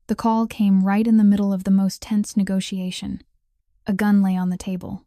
The call came right in the middle of the most tense negotiation. A gun lay on the table.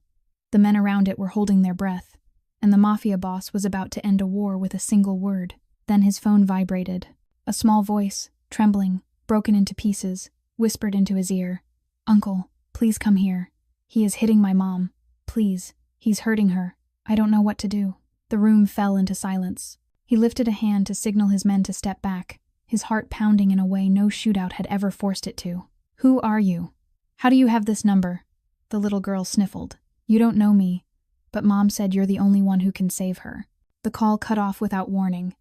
The men around it were holding their breath, and the mafia boss was about to end a war with a single word. Then his phone vibrated. A small voice, trembling, broken into pieces, whispered into his ear, "Uncle, please come here. He is hitting my mom. Please, he's hurting her. I don't know what to do." The room fell into silence. He lifted a hand to signal his men to step back, his heart pounding in a way no shootout had ever forced it to. "Who are you? How do you have this number?" The little girl sniffled. "You don't know me, but Mom said you're the only one who can save her." The call cut off without warning.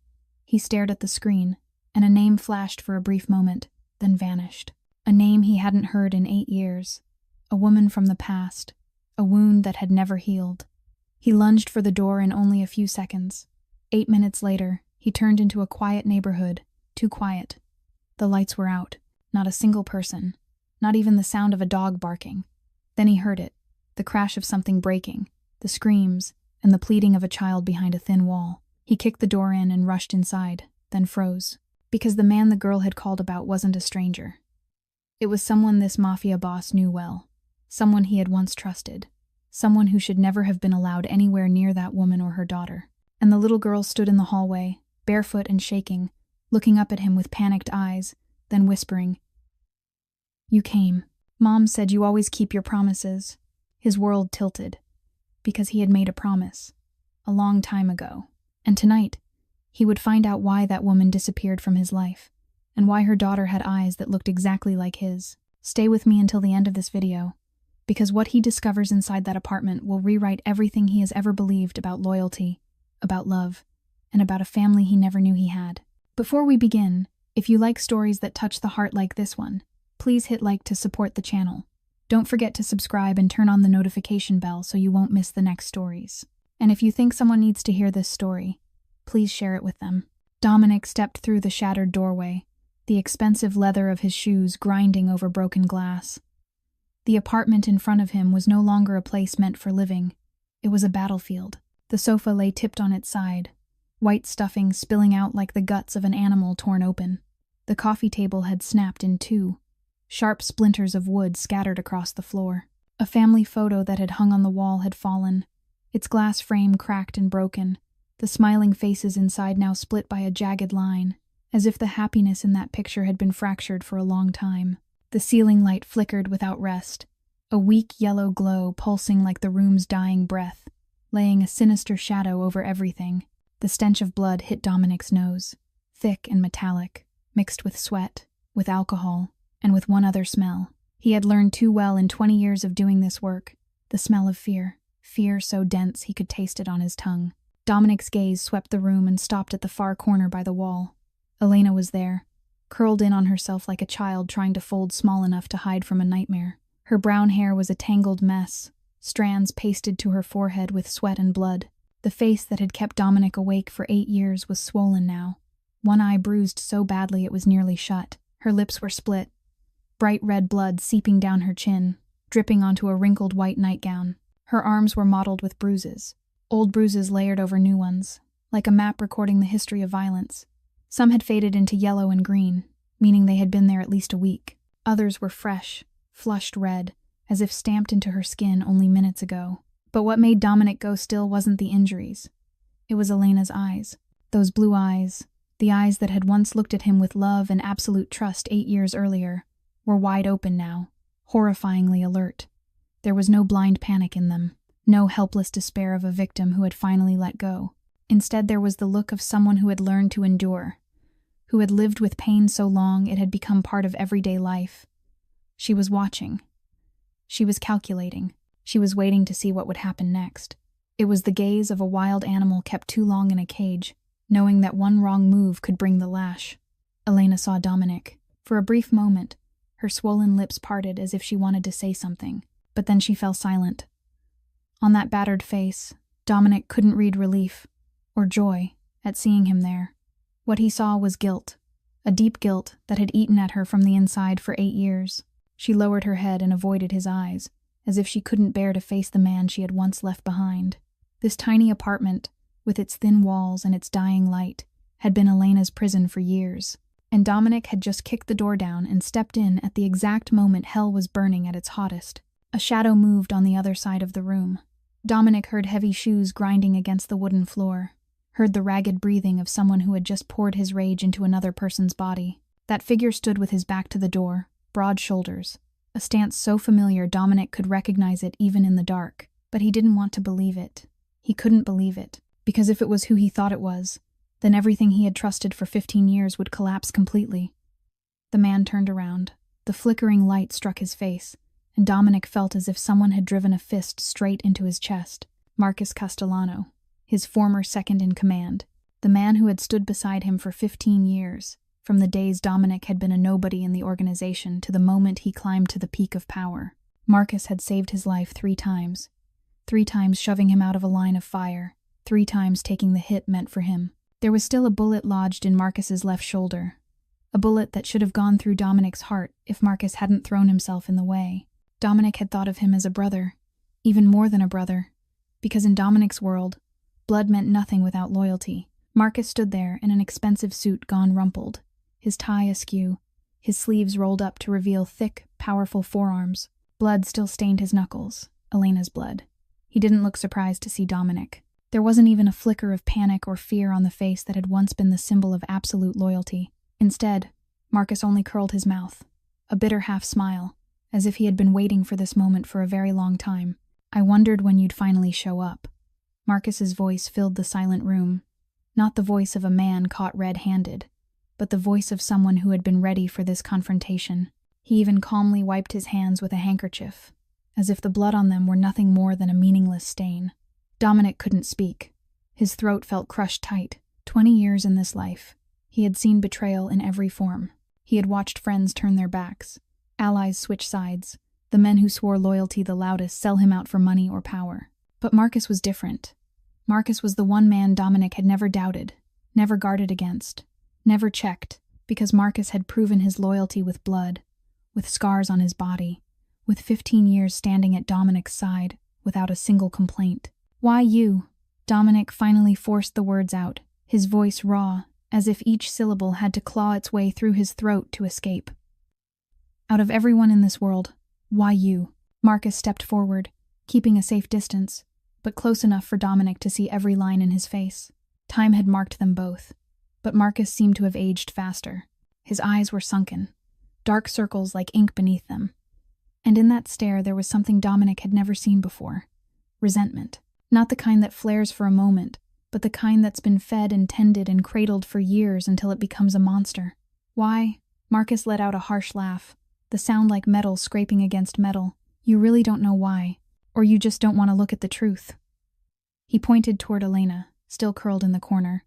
He stared at the screen, and a name flashed for a brief moment, then vanished. A name he hadn't heard in 8 years. A woman from the past. A wound that had never healed. He lunged for the door in only a few seconds. 8 minutes later, he turned into a quiet neighborhood. Too quiet. The lights were out. Not a single person. Not even the sound of a dog barking. Then he heard it. The crash of something breaking. The screams, and the pleading of a child behind a thin wall. He kicked the door in and rushed inside, then froze. Because the man the girl had called about wasn't a stranger. It was someone this mafia boss knew well. Someone he had once trusted. Someone who should never have been allowed anywhere near that woman or her daughter. And the little girl stood in the hallway, barefoot and shaking, looking up at him with panicked eyes, then whispering, "You came. Mom said you always keep your promises." His world tilted. Because he had made a promise. A long time ago. And tonight, he would find out why that woman disappeared from his life, and why her daughter had eyes that looked exactly like his. Stay with me until the end of this video, because what he discovers inside that apartment will rewrite everything he has ever believed about loyalty, about love, and about a family he never knew he had. Before we begin, if you like stories that touch the heart like this one, please hit like to support the channel. Don't forget to subscribe and turn on the notification bell so you won't miss the next stories. And if you think someone needs to hear this story, please share it with them. Dominic stepped through the shattered doorway, the expensive leather of his shoes grinding over broken glass. The apartment in front of him was no longer a place meant for living. It was a battlefield. The sofa lay tipped on its side, white stuffing spilling out like the guts of an animal torn open. The coffee table had snapped in two, sharp splinters of wood scattered across the floor. A family photo that had hung on the wall had fallen, its glass frame cracked and broken, the smiling faces inside now split by a jagged line, as if the happiness in that picture had been fractured for a long time. The ceiling light flickered without rest, a weak yellow glow pulsing like the room's dying breath, laying a sinister shadow over everything. The stench of blood hit Dominic's nose, thick and metallic, mixed with sweat, with alcohol, and with one other smell. He had learned too well in 20 years of doing this work, the smell of fear. Fear so dense he could taste it on his tongue. Dominic's gaze swept the room and stopped at the far corner by the wall. Elena was there, curled in on herself like a child trying to fold small enough to hide from a nightmare. Her brown hair was a tangled mess, strands pasted to her forehead with sweat and blood. The face that had kept Dominic awake for 8 years was swollen now, one eye bruised so badly it was nearly shut. Her lips were split, bright red blood seeping down her chin, dripping onto a wrinkled white nightgown. Her arms were mottled with bruises, old bruises layered over new ones, like a map recording the history of violence. Some had faded into yellow and green, meaning they had been there at least a week. Others were fresh, flushed red, as if stamped into her skin only minutes ago. But what made Dominic go still wasn't the injuries. It was Elena's eyes. Those blue eyes, the eyes that had once looked at him with love and absolute trust 8 years earlier, were wide open now, horrifyingly alert. There was no blind panic in them, no helpless despair of a victim who had finally let go. Instead, there was the look of someone who had learned to endure, who had lived with pain so long it had become part of everyday life. She was watching. She was calculating. She was waiting to see what would happen next. It was the gaze of a wild animal kept too long in a cage, knowing that one wrong move could bring the lash. Elena saw Dominic. For a brief moment, her swollen lips parted as if she wanted to say something, but then she fell silent. On that battered face, Dominic couldn't read relief or joy at seeing him there. What he saw was guilt, a deep guilt that had eaten at her from the inside for 8 years. She lowered her head and avoided his eyes, as if she couldn't bear to face the man she had once left behind. This tiny apartment, with its thin walls and its dying light, had been Elena's prison for years, and Dominic had just kicked the door down and stepped in at the exact moment hell was burning at its hottest. A shadow moved on the other side of the room. Dominic heard heavy shoes grinding against the wooden floor, heard the ragged breathing of someone who had just poured his rage into another person's body. That figure stood with his back to the door, broad shoulders, a stance so familiar Dominic could recognize it even in the dark. But he didn't want to believe it. He couldn't believe it, because if it was who he thought it was, then everything he had trusted for 15 years would collapse completely. The man turned around. The flickering light struck his face, and Dominic felt as if someone had driven a fist straight into his chest. Marcus Castellano, his former second-in-command, the man who had stood beside him for 15 years, from the days Dominic had been a nobody in the organization to the moment he climbed to the peak of power. Marcus had saved his life 3 times. 3 times shoving him out of a line of fire, 3 times taking the hit meant for him. There was still a bullet lodged in Marcus's left shoulder, a bullet that should have gone through Dominic's heart if Marcus hadn't thrown himself in the way. Dominic had thought of him as a brother, even more than a brother, because in Dominic's world, blood meant nothing without loyalty. Marcus stood there in an expensive suit gone rumpled, his tie askew, his sleeves rolled up to reveal thick, powerful forearms. Blood still stained his knuckles, Elena's blood. He didn't look surprised to see Dominic. There wasn't even a flicker of panic or fear on the face that had once been the symbol of absolute loyalty. Instead, Marcus only curled his mouth, a bitter half-smile, as if he had been waiting for this moment for a very long time. "I wondered when you'd finally show up." Marcus's voice filled the silent room, not the voice of a man caught red-handed, but the voice of someone who had been ready for this confrontation. He even calmly wiped his hands with a handkerchief, as if the blood on them were nothing more than a meaningless stain. Dominic couldn't speak. His throat felt crushed tight. 20 years in this life. He had seen betrayal in every form. He had watched friends turn their backs, allies switch sides, the men who swore loyalty the loudest sell him out for money or power. But Marcus was different. Marcus was the one man Dominic had never doubted, never guarded against, never checked, because Marcus had proven his loyalty with blood, with scars on his body, with 15 years standing at Dominic's side without a single complaint. "Why you?" Dominic finally forced the words out, his voice raw, as if each syllable had to claw its way through his throat to escape. "Out of everyone in this world, why you?" Marcus stepped forward, keeping a safe distance, but close enough for Dominic to see every line in his face. Time had marked them both, but Marcus seemed to have aged faster. His eyes were sunken, dark circles like ink beneath them. And in that stare there was something Dominic had never seen before. Resentment. Not the kind that flares for a moment, but the kind that's been fed and tended and cradled for years until it becomes a monster. "Why?" Marcus let out a harsh laugh, the sound like metal scraping against metal. "You really don't know why, or you just don't want to look at the truth." He pointed toward Elena, still curled in the corner,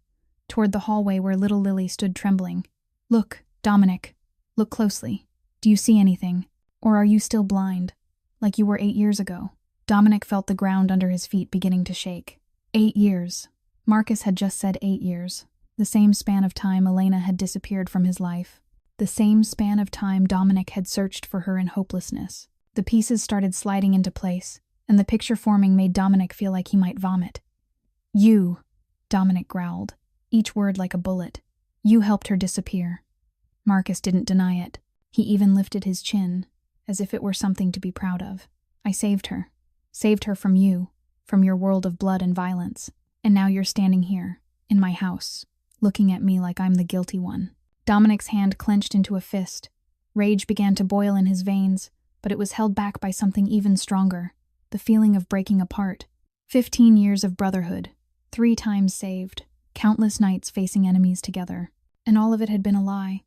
toward the hallway where little Lily stood trembling. "Look, Dominic, look closely. Do you see anything? Or are you still blind, like you were 8 years ago?" Dominic felt the ground under his feet beginning to shake. 8 years. Marcus had just said 8 years. The same span of time Elena had disappeared from his life. The same span of time Dominic had searched for her in hopelessness. The pieces started sliding into place, and the picture forming made Dominic feel like he might vomit. "You," Dominic growled, each word like a bullet. "You helped her disappear." Marcus didn't deny it. He even lifted his chin, as if it were something to be proud of. "I saved her. Saved her from you, from your world of blood and violence. And now you're standing here, in my house, looking at me like I'm the guilty one." Dominic's hand clenched into a fist. Rage began to boil in his veins, but it was held back by something even stronger, the feeling of breaking apart. 15 years of brotherhood, 3 times saved, countless nights facing enemies together. And all of it had been a lie.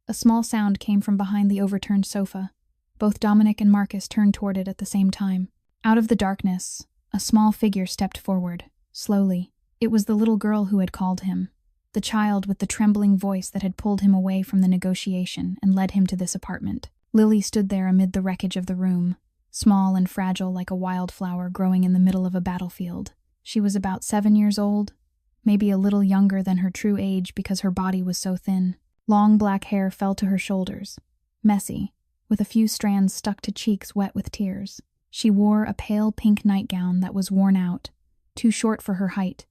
A small sound came from behind the overturned sofa. Both Dominic and Marcus turned toward it at the same time. Out of the darkness, a small figure stepped forward, slowly. It was the little girl who had called him, the child with the trembling voice that had pulled him away from the negotiation and led him to this apartment. Lily stood there amid the wreckage of the room, small and fragile like a wildflower growing in the middle of a battlefield. She was about 7 years old, maybe a little younger than her true age because her body was so thin. Long black hair fell to her shoulders, messy, with a few strands stuck to cheeks wet with tears. She wore a pale pink nightgown that was worn out, too short for her height,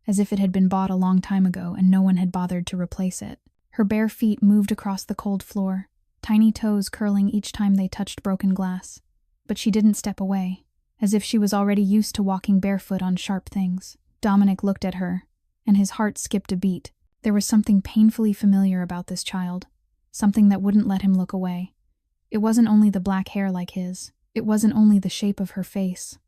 as if it had been bought a long time ago and no one had bothered to replace it. Her bare feet moved across the cold floor, tiny toes curling each time they touched broken glass. But she didn't step away, as if she was already used to walking barefoot on sharp things. Dominic looked at her, and his heart skipped a beat. There was something painfully familiar about this child, something that wouldn't let him look away. It wasn't only the black hair like his, it wasn't only the shape of her face,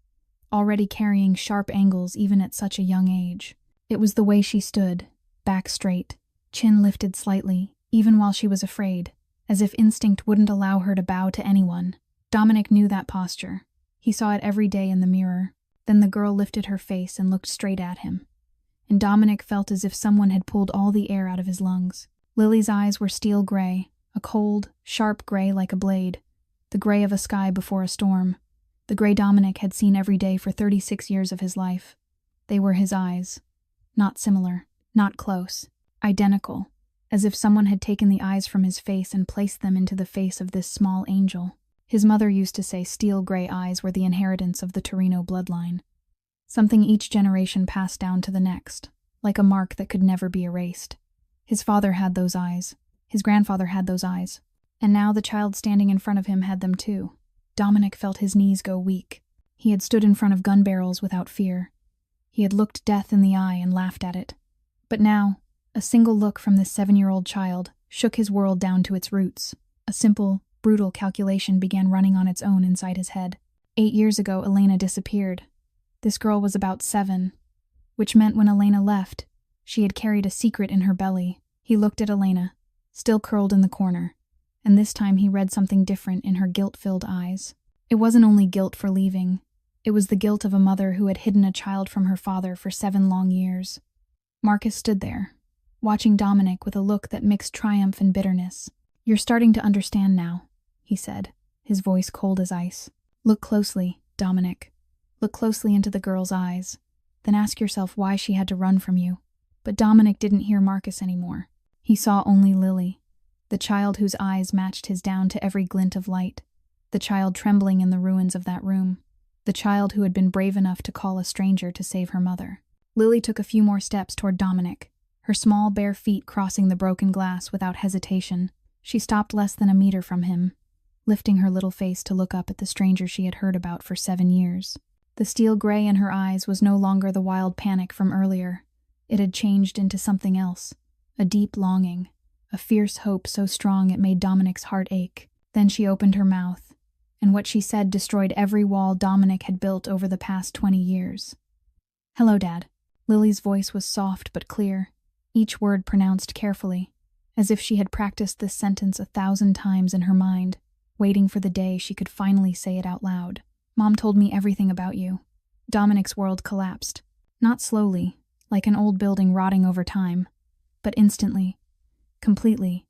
already carrying sharp angles even at such a young age. It was the way she stood, back straight, chin lifted slightly, even while she was afraid, as if instinct wouldn't allow her to bow to anyone. Dominic knew that posture. He saw it every day in the mirror. Then the girl lifted her face and looked straight at him, and Dominic felt as if someone had pulled all the air out of his lungs. Lily's eyes were steel gray, a cold, sharp gray like a blade, the gray of a sky before a storm, the gray Dominic had seen every day for 36 years of his life. They were his eyes. Not similar, not close, identical, as if someone had taken the eyes from his face and placed them into the face of this small angel. His mother used to say steel gray eyes were the inheritance of the Torino bloodline, something each generation passed down to the next, like a mark that could never be erased. His father had those eyes. His grandfather had those eyes. And now the child standing in front of him had them too. Dominic felt his knees go weak. He had stood in front of gun barrels without fear. He had looked death in the eye and laughed at it. But now, a single look from this 7-year-old child shook his world down to its roots. A simple, brutal calculation began running on its own inside his head. 8 years ago, Elena disappeared. This girl was about 7, which meant when Elena left, she had carried a secret in her belly. He looked at Elena, still curled in the corner, and this time he read something different in her guilt-filled eyes. It wasn't only guilt for leaving. It was the guilt of a mother who had hidden a child from her father for 7 long years. Marcus stood there, watching Dominic with a look that mixed triumph and bitterness. "You're starting to understand now," he said, his voice cold as ice. "Look closely, Dominic. Look closely into the girl's eyes. Then ask yourself why she had to run from you." But Dominic didn't hear Marcus anymore. He saw only Lily, the child whose eyes matched his down to every glint of light, the child trembling in the ruins of that room, the child who had been brave enough to call a stranger to save her mother. Lily took a few more steps toward Dominic, her small bare feet crossing the broken glass without hesitation. She stopped less than a meter from him, lifting her little face to look up at the stranger she had heard about for 7 years. The steel gray in her eyes was no longer the wild panic from earlier. It had changed into something else, a deep longing, a fierce hope so strong it made Dominic's heart ache. Then she opened her mouth, and what she said destroyed every wall Dominic had built over the past 20 years. "Hello, Dad." Lily's voice was soft but clear, each word pronounced carefully, as if she had practiced this sentence 1,000 times in her mind, waiting for the day she could finally say it out loud. "Mom told me everything about you." Dominic's world collapsed, not slowly, like an old building rotting over time, but instantly, completely,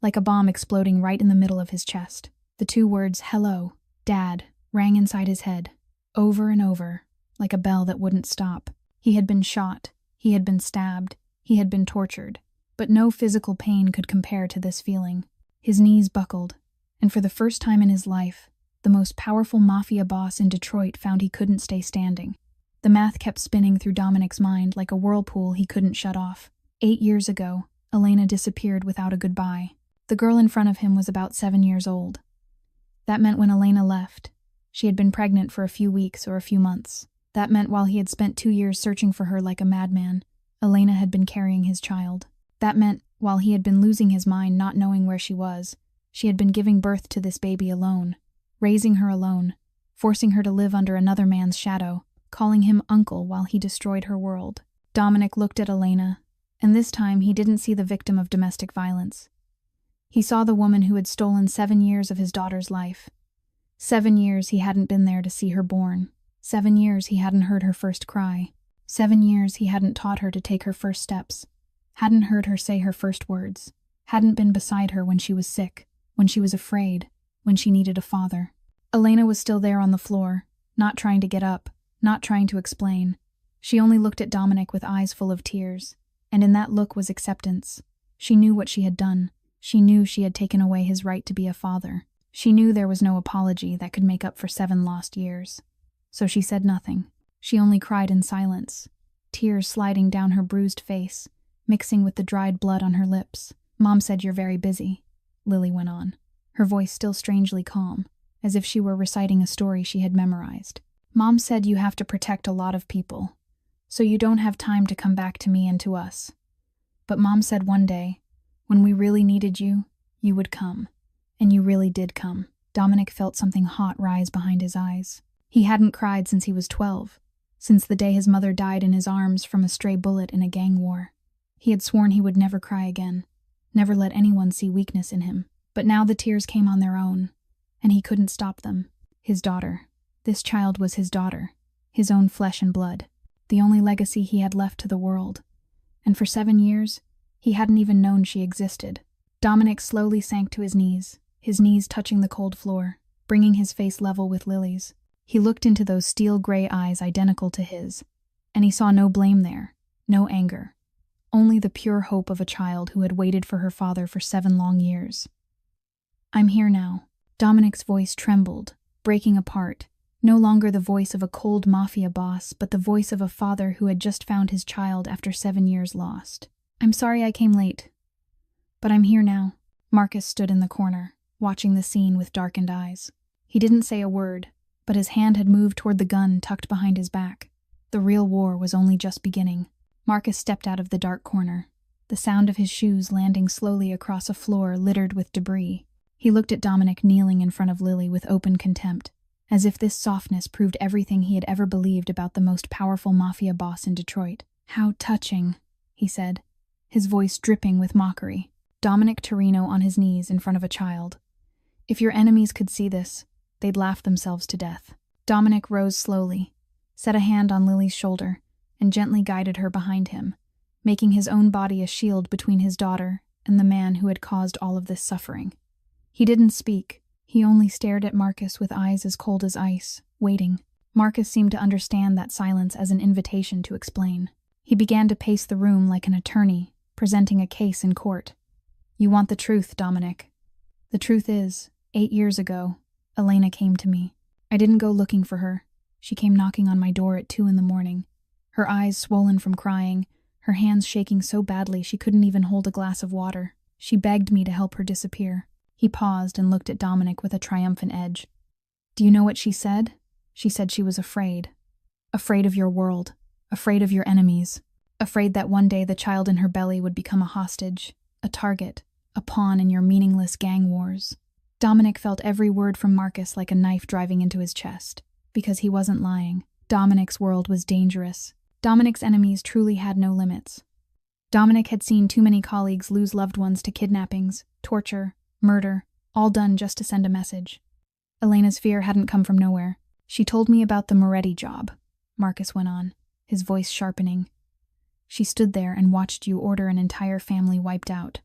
like a bomb exploding right in the middle of his chest. The 2 words, "Hello, Dad," rang inside his head, over and over, like a bell that wouldn't stop. He had been shot, he had been stabbed, he had been tortured, but no physical pain could compare to this feeling. His knees buckled, and for the first time in his life, the most powerful mafia boss in Detroit found he couldn't stay standing. The math kept spinning through Dominic's mind like a whirlpool he couldn't shut off. 8 years ago, Elena disappeared without a goodbye. The girl in front of him was about 7 years old. That meant when Elena left, she had been pregnant for a few weeks or a few months. That meant while he had spent 2 years searching for her like a madman, Elena had been carrying his child. That meant while he had been losing his mind not knowing where she was, she had been giving birth to this baby alone, raising her alone, forcing her to live under another man's shadow, calling him uncle while he destroyed her world. Dominic looked at Elena, and this time he didn't see the victim of domestic violence. He saw the woman who had stolen 7 years of his daughter's life. 7 years he hadn't been there to see her born. 7 years he hadn't heard her first cry. 7 years he hadn't taught her to take her first steps. Hadn't heard her say her first words. Hadn't been beside her when she was sick, when she was afraid, when she needed a father. Elena was still there on the floor, not trying to get up, not trying to explain. She only looked at Dominic with eyes full of tears, and in that look was acceptance. She knew what she had done. She knew she had taken away his right to be a father. She knew there was no apology that could make up for 7 lost years. So she said nothing. She only cried in silence, tears sliding down her bruised face, mixing with the dried blood on her lips. Mom said you're very busy, Lily went on, her voice still strangely calm, as if she were reciting a story she had memorized. Mom said you have to protect a lot of people, so you don't have time to come back to me and to us. But Mom said one day, when we really needed you, you would come. And you really did come. Dominic felt something hot rise behind his eyes. He hadn't cried since he was 12, since the day his mother died in his arms from a stray bullet in a gang war. He had sworn he would never cry again, never let anyone see weakness in him. But now the tears came on their own, and he couldn't stop them. His daughter. This child was his daughter, his own flesh and blood, the only legacy he had left to the world. And for 7 years, he hadn't even known she existed. Dominic slowly sank to his knees touching the cold floor, bringing his face level with Lily's. He looked into those steel-gray eyes identical to his, and he saw no blame there, no anger, only the pure hope of a child who had waited for her father for 7 long years. I'm here now. Dominic's voice trembled, breaking apart, no longer the voice of a cold mafia boss, but the voice of a father who had just found his child after 7 years lost. I'm sorry I came late, but I'm here now. Marcus stood in the corner, watching the scene with darkened eyes. He didn't say a word, but his hand had moved toward the gun tucked behind his back. The real war was only just beginning. Marcus stepped out of the dark corner, the sound of his shoes landing slowly across a floor littered with debris. He looked at Dominic kneeling in front of Lily with open contempt, as if this softness proved everything he had ever believed about the most powerful mafia boss in Detroit. How touching, he said, his voice dripping with mockery. Dominic Torino on his knees in front of a child. If your enemies could see this, they'd laugh themselves to death. Dominic rose slowly, set a hand on Lily's shoulder, and gently guided her behind him, making his own body a shield between his daughter and the man who had caused all of this suffering. He didn't speak. He only stared at Marcus with eyes as cold as ice, waiting. Marcus seemed to understand that silence as an invitation to explain. He began to pace the room like an attorney, presenting a case in court. You want the truth, Dominic. The truth is, 8 years ago, Elena came to me. I didn't go looking for her. She came knocking on my door at 2 a.m, her eyes swollen from crying, her hands shaking so badly she couldn't even hold a glass of water. She begged me to help her disappear. He paused and looked at Dominic with a triumphant edge. Do you know what she said? She said she was afraid. Afraid of your world. Afraid of your enemies. Afraid that one day the child in her belly would become a hostage, a target, a pawn in your meaningless gang wars. Dominic felt every word from Marcus like a knife driving into his chest, because he wasn't lying. Dominic's world was dangerous. Dominic's enemies truly had no limits. Dominic had seen too many colleagues lose loved ones to kidnappings, torture, murder, all done just to send a message. Elena's fear hadn't come from nowhere. She told me about the Moretti job, Marcus went on, his voice sharpening. She stood there and watched you order an entire family wiped out.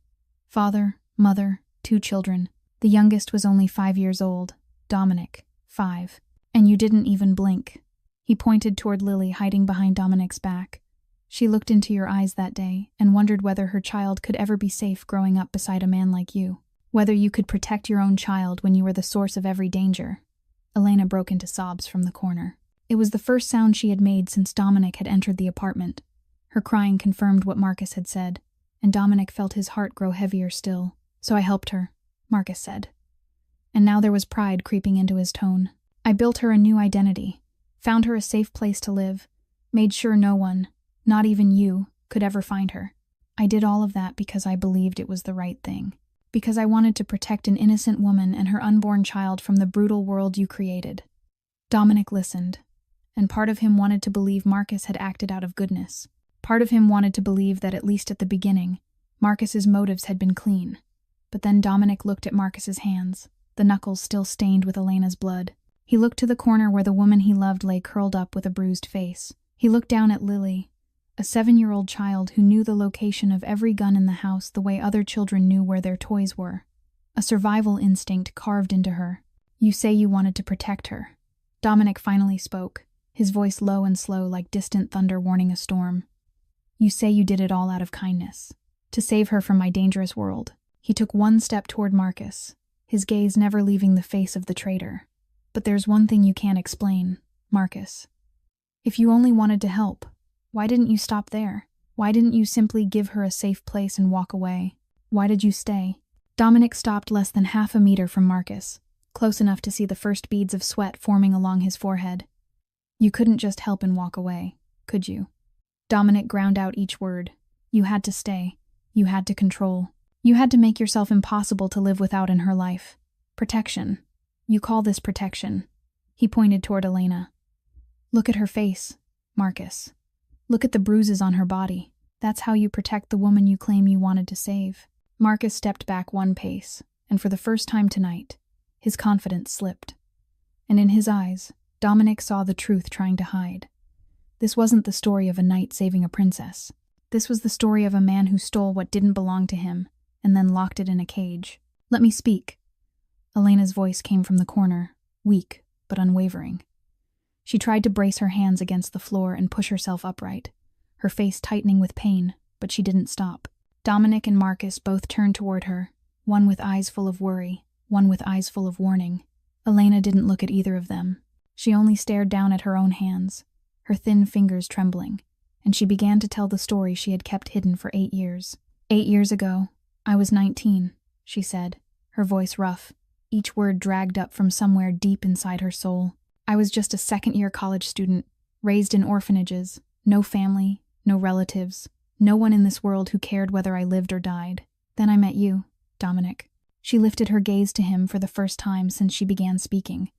Father, mother, 2 children. The youngest was only 5 years old, Dominic, 5. And you didn't even blink. He pointed toward Lily hiding behind Dominic's back. She looked into your eyes that day and wondered whether her child could ever be safe growing up beside a man like you. Whether you could protect your own child when you were the source of every danger. Elena broke into sobs from the corner. It was the first sound she had made since Dominic had entered the apartment. Her crying confirmed what Marcus had said, and Dominic felt his heart grow heavier still. So I helped her, Marcus said. And now there was pride creeping into his tone. I built her a new identity, found her a safe place to live, made sure no one, not even you, could ever find her. I did all of that because I believed it was the right thing. Because I wanted to protect an innocent woman and her unborn child from the brutal world you created. Dominic listened, and part of him wanted to believe Marcus had acted out of goodness. Part of him wanted to believe that at least at the beginning, Marcus's motives had been clean. But then Dominic looked at Marcus's hands, the knuckles still stained with Elena's blood. He looked to the corner where the woman he loved lay curled up with a bruised face. He looked down at Lily, a 7-year-old child who knew the location of every gun in the house the way other children knew where their toys were. A survival instinct carved into her. You say you wanted to protect her. Dominic finally spoke, his voice low and slow like distant thunder warning a storm. You say you did it all out of kindness, to save her from my dangerous world. He took one step toward Marcus, his gaze never leaving the face of the traitor. But there's one thing you can't explain, Marcus. If you only wanted to help, why didn't you stop there? Why didn't you simply give her a safe place and walk away? Why did you stay? Dominic stopped less than half a meter from Marcus, close enough to see the first beads of sweat forming along his forehead. You couldn't just help and walk away, could you? Dominic ground out each word. You had to stay. You had to control. You had to make yourself impossible to live without in her life. Protection. You call this protection. He pointed toward Elena. Look at her face, Marcus. Look at the bruises on her body. That's how you protect the woman you claim you wanted to save. Marcus stepped back one pace, and for the first time tonight, his confidence slipped. And in his eyes, Dominic saw the truth trying to hide. This wasn't the story of a knight saving a princess. This was the story of a man who stole what didn't belong to him, and then locked it in a cage. Let me speak. Elena's voice came from the corner, weak but unwavering. She tried to brace her hands against the floor and push herself upright, her face tightening with pain, but she didn't stop. Dominic and Marcus both turned toward her, one with eyes full of worry, one with eyes full of warning. Elena didn't look at either of them. She only stared down at her own hands, her thin fingers trembling, and she began to tell the story she had kept hidden for 8 years. 8 years ago, I was 19, she said, her voice rough, each word dragged up from somewhere deep inside her soul. I was just a second-year college student, raised in orphanages, no family, no relatives, no one in this world who cared whether I lived or died. Then I met you, Dominic. She lifted her gaze to him for the first time since she began speaking,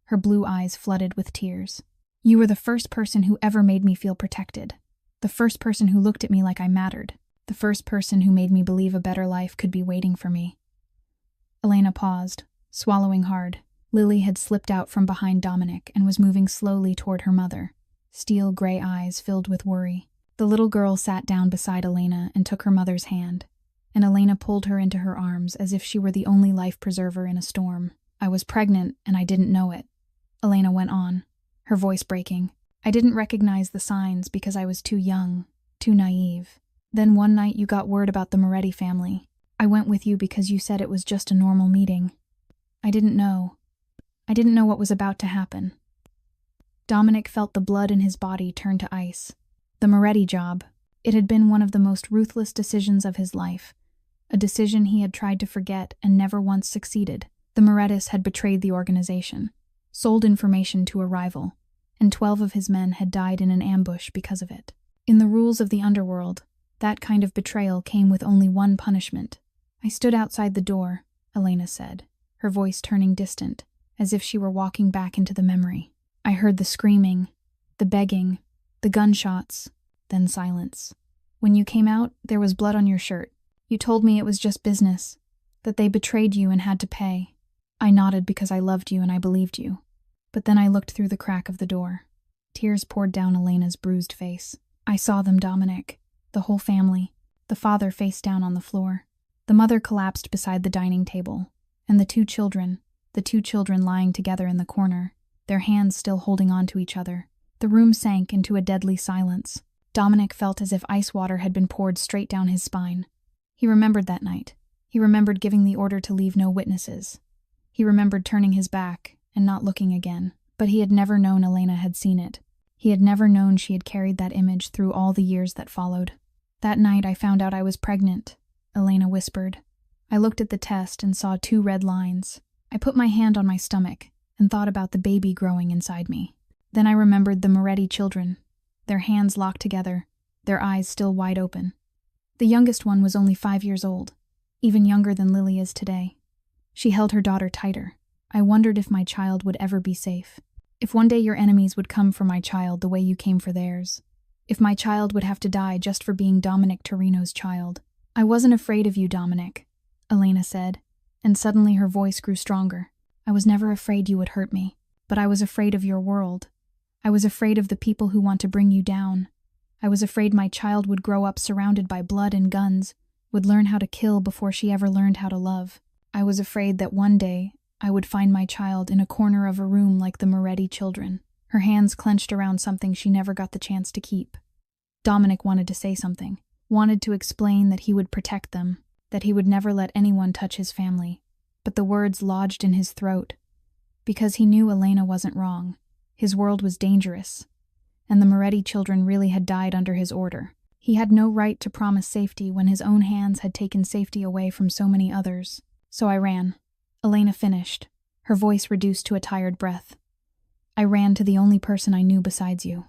her blue eyes flooded with tears. You were the first person who ever made me feel protected, the first person who looked at me like I mattered, the first person who made me believe a better life could be waiting for me. Elena paused, swallowing hard. Lily had slipped out from behind Dominic and was moving slowly toward her mother, steel gray eyes filled with worry. The little girl sat down beside Elena and took her mother's hand, and Elena pulled her into her arms as if she were the only life preserver in a storm. I was pregnant and I didn't know it, Elena went on, her voice breaking. I didn't recognize the signs because I was too young, too naive. Then one night you got word about the Moretti family. I went with you because you said it was just a normal meeting. I didn't know what was about to happen. Dominic felt the blood in his body turn to ice. The Moretti job. It had been one of the most ruthless decisions of his life, a decision he had tried to forget and never once succeeded. The Morettis had betrayed the organization, sold information to a rival, and 12 of his men had died in an ambush because of it. In the rules of the underworld, that kind of betrayal came with only one punishment. I stood outside the door, Elena said, her voice turning distant, as if she were walking back into the memory. I heard the screaming, the begging, the gunshots, then silence. When you came out, there was blood on your shirt. You told me it was just business, that they betrayed you and had to pay. I nodded because I loved you and I believed you. But then I looked through the crack of the door. Tears poured down Elena's bruised face. I saw them, Dominic, the whole family, the father face down on the floor. The mother collapsed beside the dining table, and the two children lying together in the corner, their hands still holding on to each other. The room sank into a deadly silence. Dominic felt as if ice water had been poured straight down his spine. He remembered that night. He remembered giving the order to leave no witnesses. He remembered turning his back and not looking again. But he had never known Elena had seen it. He had never known she had carried that image through all the years that followed. That night I found out I was pregnant, Elena whispered. I looked at the test and saw 2 red lines. I put my hand on my stomach and thought about the baby growing inside me. Then I remembered the Moretti children, their hands locked together, their eyes still wide open. The youngest one was only 5 years old, even younger than Lily is today. She held her daughter tighter. I wondered if my child would ever be safe. If one day your enemies would come for my child the way you came for theirs. If my child would have to die just for being Dominic Torino's child. I wasn't afraid of you, Dominic, Elena said, and suddenly her voice grew stronger. I was never afraid you would hurt me, but I was afraid of your world. I was afraid of the people who want to bring you down. I was afraid my child would grow up surrounded by blood and guns, would learn how to kill before she ever learned how to love. I was afraid that one day I would find my child in a corner of a room like the Moretti children, her hands clenched around something she never got the chance to keep. Dominic wanted to say something, wanted to explain that he would protect them, that he would never let anyone touch his family, but the words lodged in his throat. Because he knew Elena wasn't wrong. His world was dangerous, and the Moretti children really had died under his order. He had no right to promise safety when his own hands had taken safety away from so many others. So I ran. Elena finished, her voice reduced to a tired breath. I ran to the only person I knew besides you.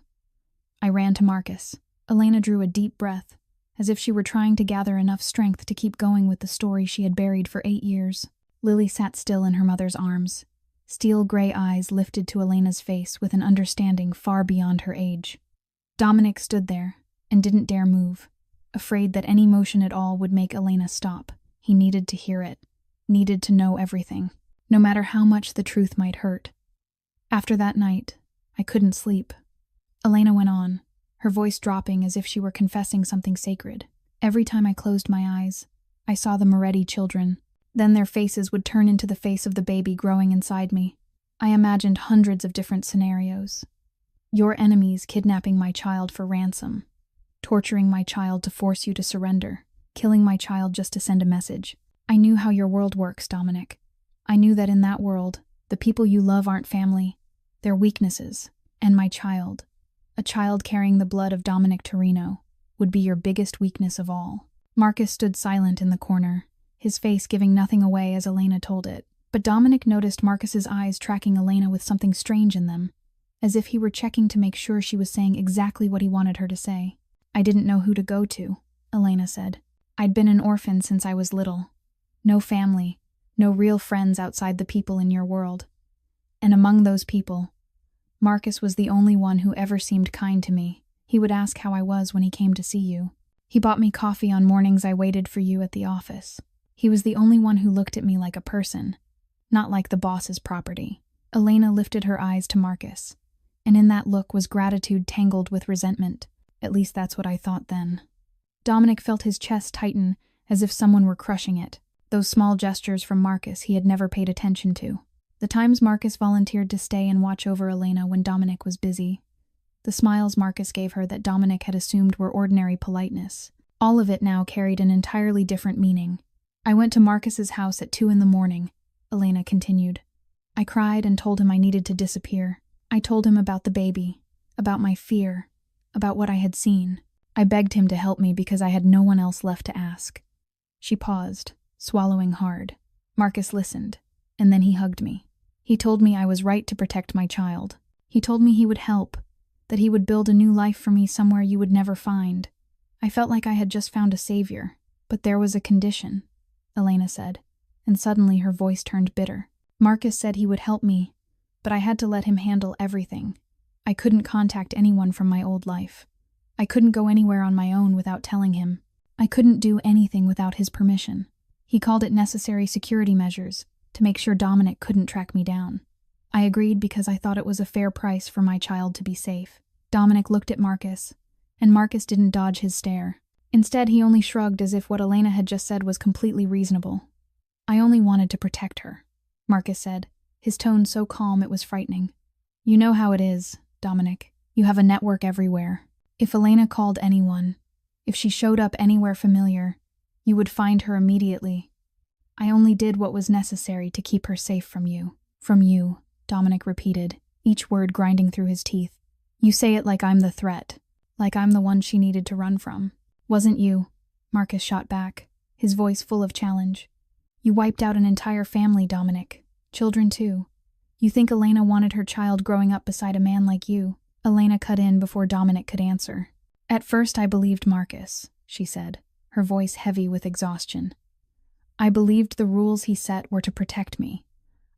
I ran to Marcus. Elena drew a deep breath, as if she were trying to gather enough strength to keep going with the story she had buried for 8 years. Lily sat still in her mother's arms, steel gray eyes lifted to Elena's face with an understanding far beyond her age. Dominic stood there and didn't dare move, afraid that any motion at all would make Elena stop. He needed to hear it, needed to know everything, no matter how much the truth might hurt. After that night, I couldn't sleep. Elena went on, her voice dropping as if she were confessing something sacred. Every time I closed my eyes, I saw the Moretti children. Then their faces would turn into the face of the baby growing inside me. I imagined hundreds of different scenarios. Your enemies kidnapping my child for ransom, torturing my child to force you to surrender, killing my child just to send a message. I knew how your world works, Dominic. I knew that in that world, the people you love aren't family, they're weaknesses. And my child, a child carrying the blood of Dominic Torino, would be your biggest weakness of all. Marcus stood silent in the corner, his face giving nothing away as Elena told it. But Dominic noticed Marcus's eyes tracking Elena with something strange in them, as if he were checking to make sure she was saying exactly what he wanted her to say. I didn't know who to go to, Elena said. I'd been an orphan since I was little. No family, no real friends outside the people in your world. And among those people, Marcus was the only one who ever seemed kind to me. He would ask how I was when he came to see you. He bought me coffee on mornings I waited for you at the office. He was the only one who looked at me like a person, not like the boss's property. Elena lifted her eyes to Marcus, and in that look was gratitude tangled with resentment. At least that's what I thought then. Dominic felt his chest tighten as if someone were crushing it. Those small gestures from Marcus he had never paid attention to. The times Marcus volunteered to stay and watch over Elena when Dominic was busy. The smiles Marcus gave her that Dominic had assumed were ordinary politeness. All of it now carried an entirely different meaning. I went to Marcus's house at 2 a.m, Elena continued. I cried and told him I needed to disappear. I told him about the baby, about my fear, about what I had seen. I begged him to help me because I had no one else left to ask. She paused, swallowing hard. Marcus listened, and then he hugged me. He told me I was right to protect my child. He told me he would help, that he would build a new life for me somewhere you would never find. I felt like I had just found a savior, but there was a condition, Elena said, and suddenly her voice turned bitter. Marcus said he would help me, but I had to let him handle everything. I couldn't contact anyone from my old life. I couldn't go anywhere on my own without telling him. I couldn't do anything without his permission. He called it necessary security measures to make sure Dominic couldn't track me down. I agreed because I thought it was a fair price for my child to be safe. Dominic looked at Marcus, and Marcus didn't dodge his stare. Instead, he only shrugged as if what Elena had just said was completely reasonable. I only wanted to protect her, Marcus said, his tone so calm it was frightening. You know how it is, Dominic. You have a network everywhere. If Elena called anyone, if she showed up anywhere familiar, you would find her immediately. I only did what was necessary to keep her safe from you. From you, Dominic repeated, each word grinding through his teeth. You say it like I'm the threat, like I'm the one she needed to run from. Wasn't you, Marcus shot back, his voice full of challenge. You wiped out an entire family, Dominic. Children too. You think Elena wanted her child growing up beside a man like you? Elena cut in before Dominic could answer. At first I believed Marcus, she said, her voice heavy with exhaustion. I believed the rules he set were to protect me.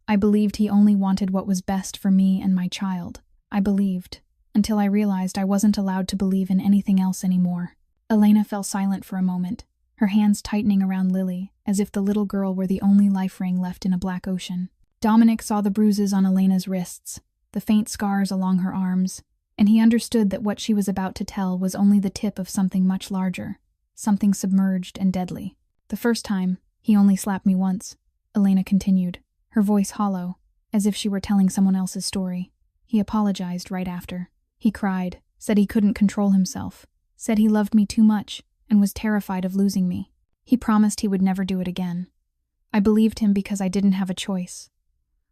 I believed he only wanted what was best for me and my child. I believed, until I realized I wasn't allowed to believe in anything else anymore. Elena fell silent for a moment, her hands tightening around Lily, as if the little girl were the only life ring left in a black ocean. Dominic saw the bruises on Elena's wrists, the faint scars along her arms, and he understood that what she was about to tell was only the tip of something much larger, something submerged and deadly. The first time, he only slapped me once, Elena continued, her voice hollow, as if she were telling someone else's story. He apologized right after. He cried, said he couldn't control himself, said he loved me too much and was terrified of losing me. He promised he would never do it again. I believed him because I didn't have a choice.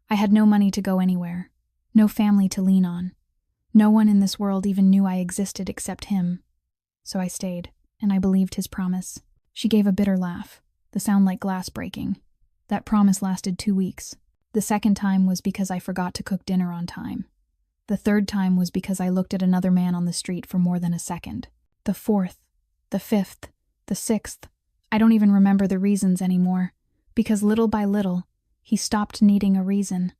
I had no money to go anywhere, no family to lean on. No one in this world even knew I existed except him. So I stayed. and I believed his promise. She gave a bitter laugh, the sound like glass breaking. That promise lasted 2 weeks. The second time was because I forgot to cook dinner on time. The third time was because I looked at another man on the street for more than a second. The fourth, the fifth, the sixth, I don't even remember the reasons anymore, because little by little, he stopped needing a reason.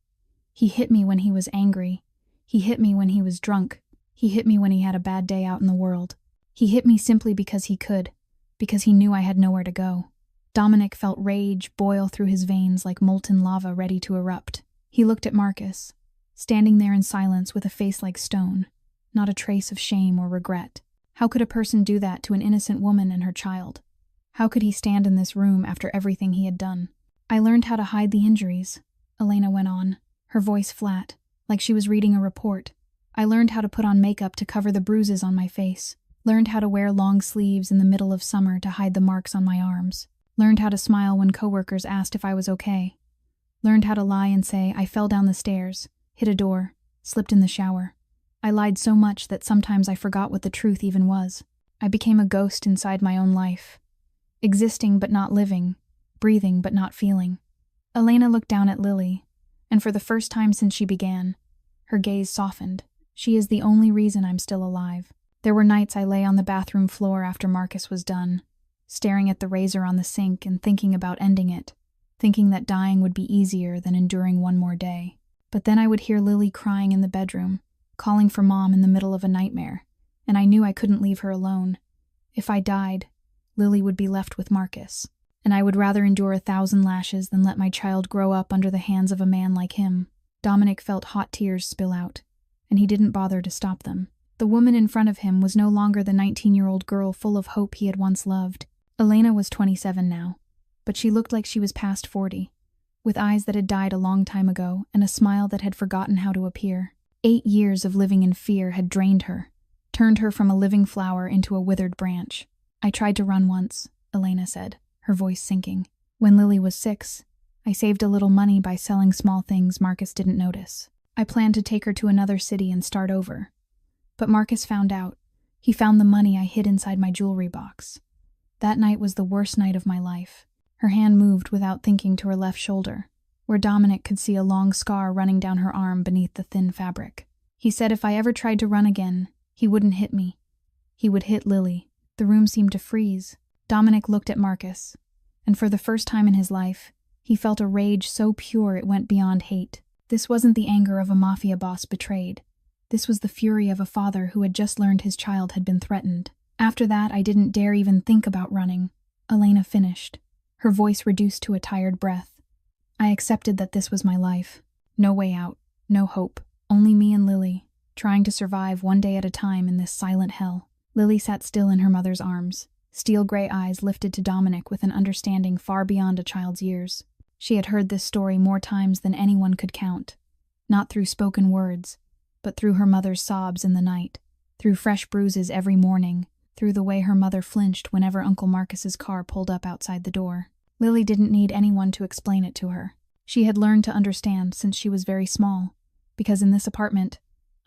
He hit me when he was angry. He hit me when he was drunk. He hit me when he had a bad day out in the world. He hit me simply because he could, because he knew I had nowhere to go. Dominic felt rage boil through his veins like molten lava ready to erupt. He looked at Marcus, standing there in silence with a face like stone, not a trace of shame or regret. How could a person do that to an innocent woman and her child? How could he stand in this room after everything he had done? I learned how to hide the injuries, Elena went on, her voice flat, like she was reading a report. I learned how to put on makeup to cover the bruises on my face, learned how to wear long sleeves in the middle of summer to hide the marks on my arms, learned how to smile when coworkers asked if I was okay, learned how to lie and say I fell down the stairs, hit a door, slipped in the shower. I lied so much that sometimes I forgot what the truth even was. I became a ghost inside my own life, existing but not living, breathing but not feeling. Elena looked down at Lily, and for the first time since she began, her gaze softened. She is the only reason I'm still alive. There were nights I lay on the bathroom floor after Marcus was done, staring at the razor on the sink and thinking about ending it, thinking that dying would be easier than enduring one more day. But then I would hear Lily crying in the bedroom, calling for Mom in the middle of a nightmare, and I knew I couldn't leave her alone. If I died, Lily would be left with Marcus, and I would rather endure 1,000 lashes than let my child grow up under the hands of a man like him. Dominic felt hot tears spill out, and he didn't bother to stop them. The woman in front of him was no longer the 19-year-old girl full of hope he had once loved. Elena was 27 now, but she looked like she was past 40, with eyes that had died a long time ago and a smile that had forgotten how to appear. 8 years of living in fear had drained her, turned her from a living flower into a withered branch. I tried to run once, Elena said, her voice sinking. When Lily was 6, I saved a little money by selling small things Marcus didn't notice. I planned to take her to another city and start over. But Marcus found out. He found the money I hid inside my jewelry box. That night was the worst night of my life. Her hand moved without thinking to her left shoulder, where Dominic could see a long scar running down her arm beneath the thin fabric. He said if I ever tried to run again, he wouldn't hit me. He would hit Lily. The room seemed to freeze. Dominic looked at Marcus, and for the first time in his life, he felt a rage so pure it went beyond hate. This wasn't the anger of a mafia boss betrayed. This was the fury of a father who had just learned his child had been threatened. After that, I didn't dare even think about running. Elena finished, her voice reduced to a tired breath. I accepted that this was my life. No way out, no hope, only me and Lily, trying to survive one day at a time in this silent hell. Lily sat still in her mother's arms, steel gray eyes lifted to Dominic with an understanding far beyond a child's years. She had heard this story more times than anyone could count, not through spoken words, but through her mother's sobs in the night, through fresh bruises every morning, through the way her mother flinched whenever Uncle Marcus's car pulled up outside the door. Lily didn't need anyone to explain it to her. She had learned to understand since she was very small, because in this apartment,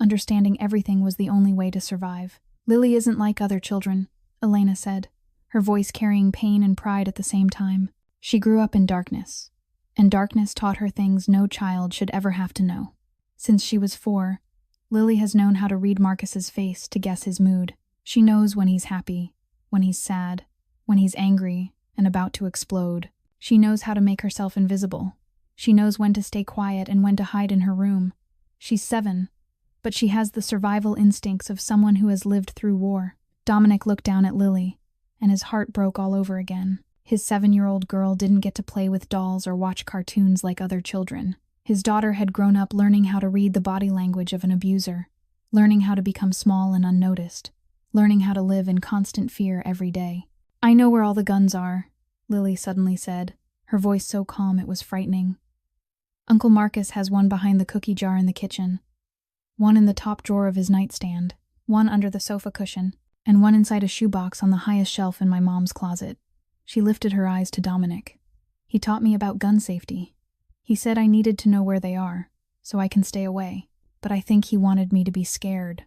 understanding everything was the only way to survive. Lily isn't like other children, Elena said, her voice carrying pain and pride at the same time. She grew up in darkness, and darkness taught her things no child should ever have to know. Since she was 4, Lily has known how to read Marcus's face to guess his mood. She knows when he's happy, when he's sad, when he's angry and about to explode. She knows how to make herself invisible. She knows when to stay quiet and when to hide in her room. She's 7, but she has the survival instincts of someone who has lived through war. Dominic looked down at Lily, and his heart broke all over again. His 7-year-old girl didn't get to play with dolls or watch cartoons like other children. His daughter had grown up learning how to read the body language of an abuser, learning how to become small and unnoticed, learning how to live in constant fear every day. "I know where all the guns are," Lily suddenly said, her voice so calm it was frightening. "Uncle Marcus has one behind the cookie jar in the kitchen, one in the top drawer of his nightstand, one under the sofa cushion, and one inside a shoebox on the highest shelf in my mom's closet." She lifted her eyes to Dominic. "He taught me about gun safety. He said I needed to know where they are, so I can stay away. But I think he wanted me to be scared.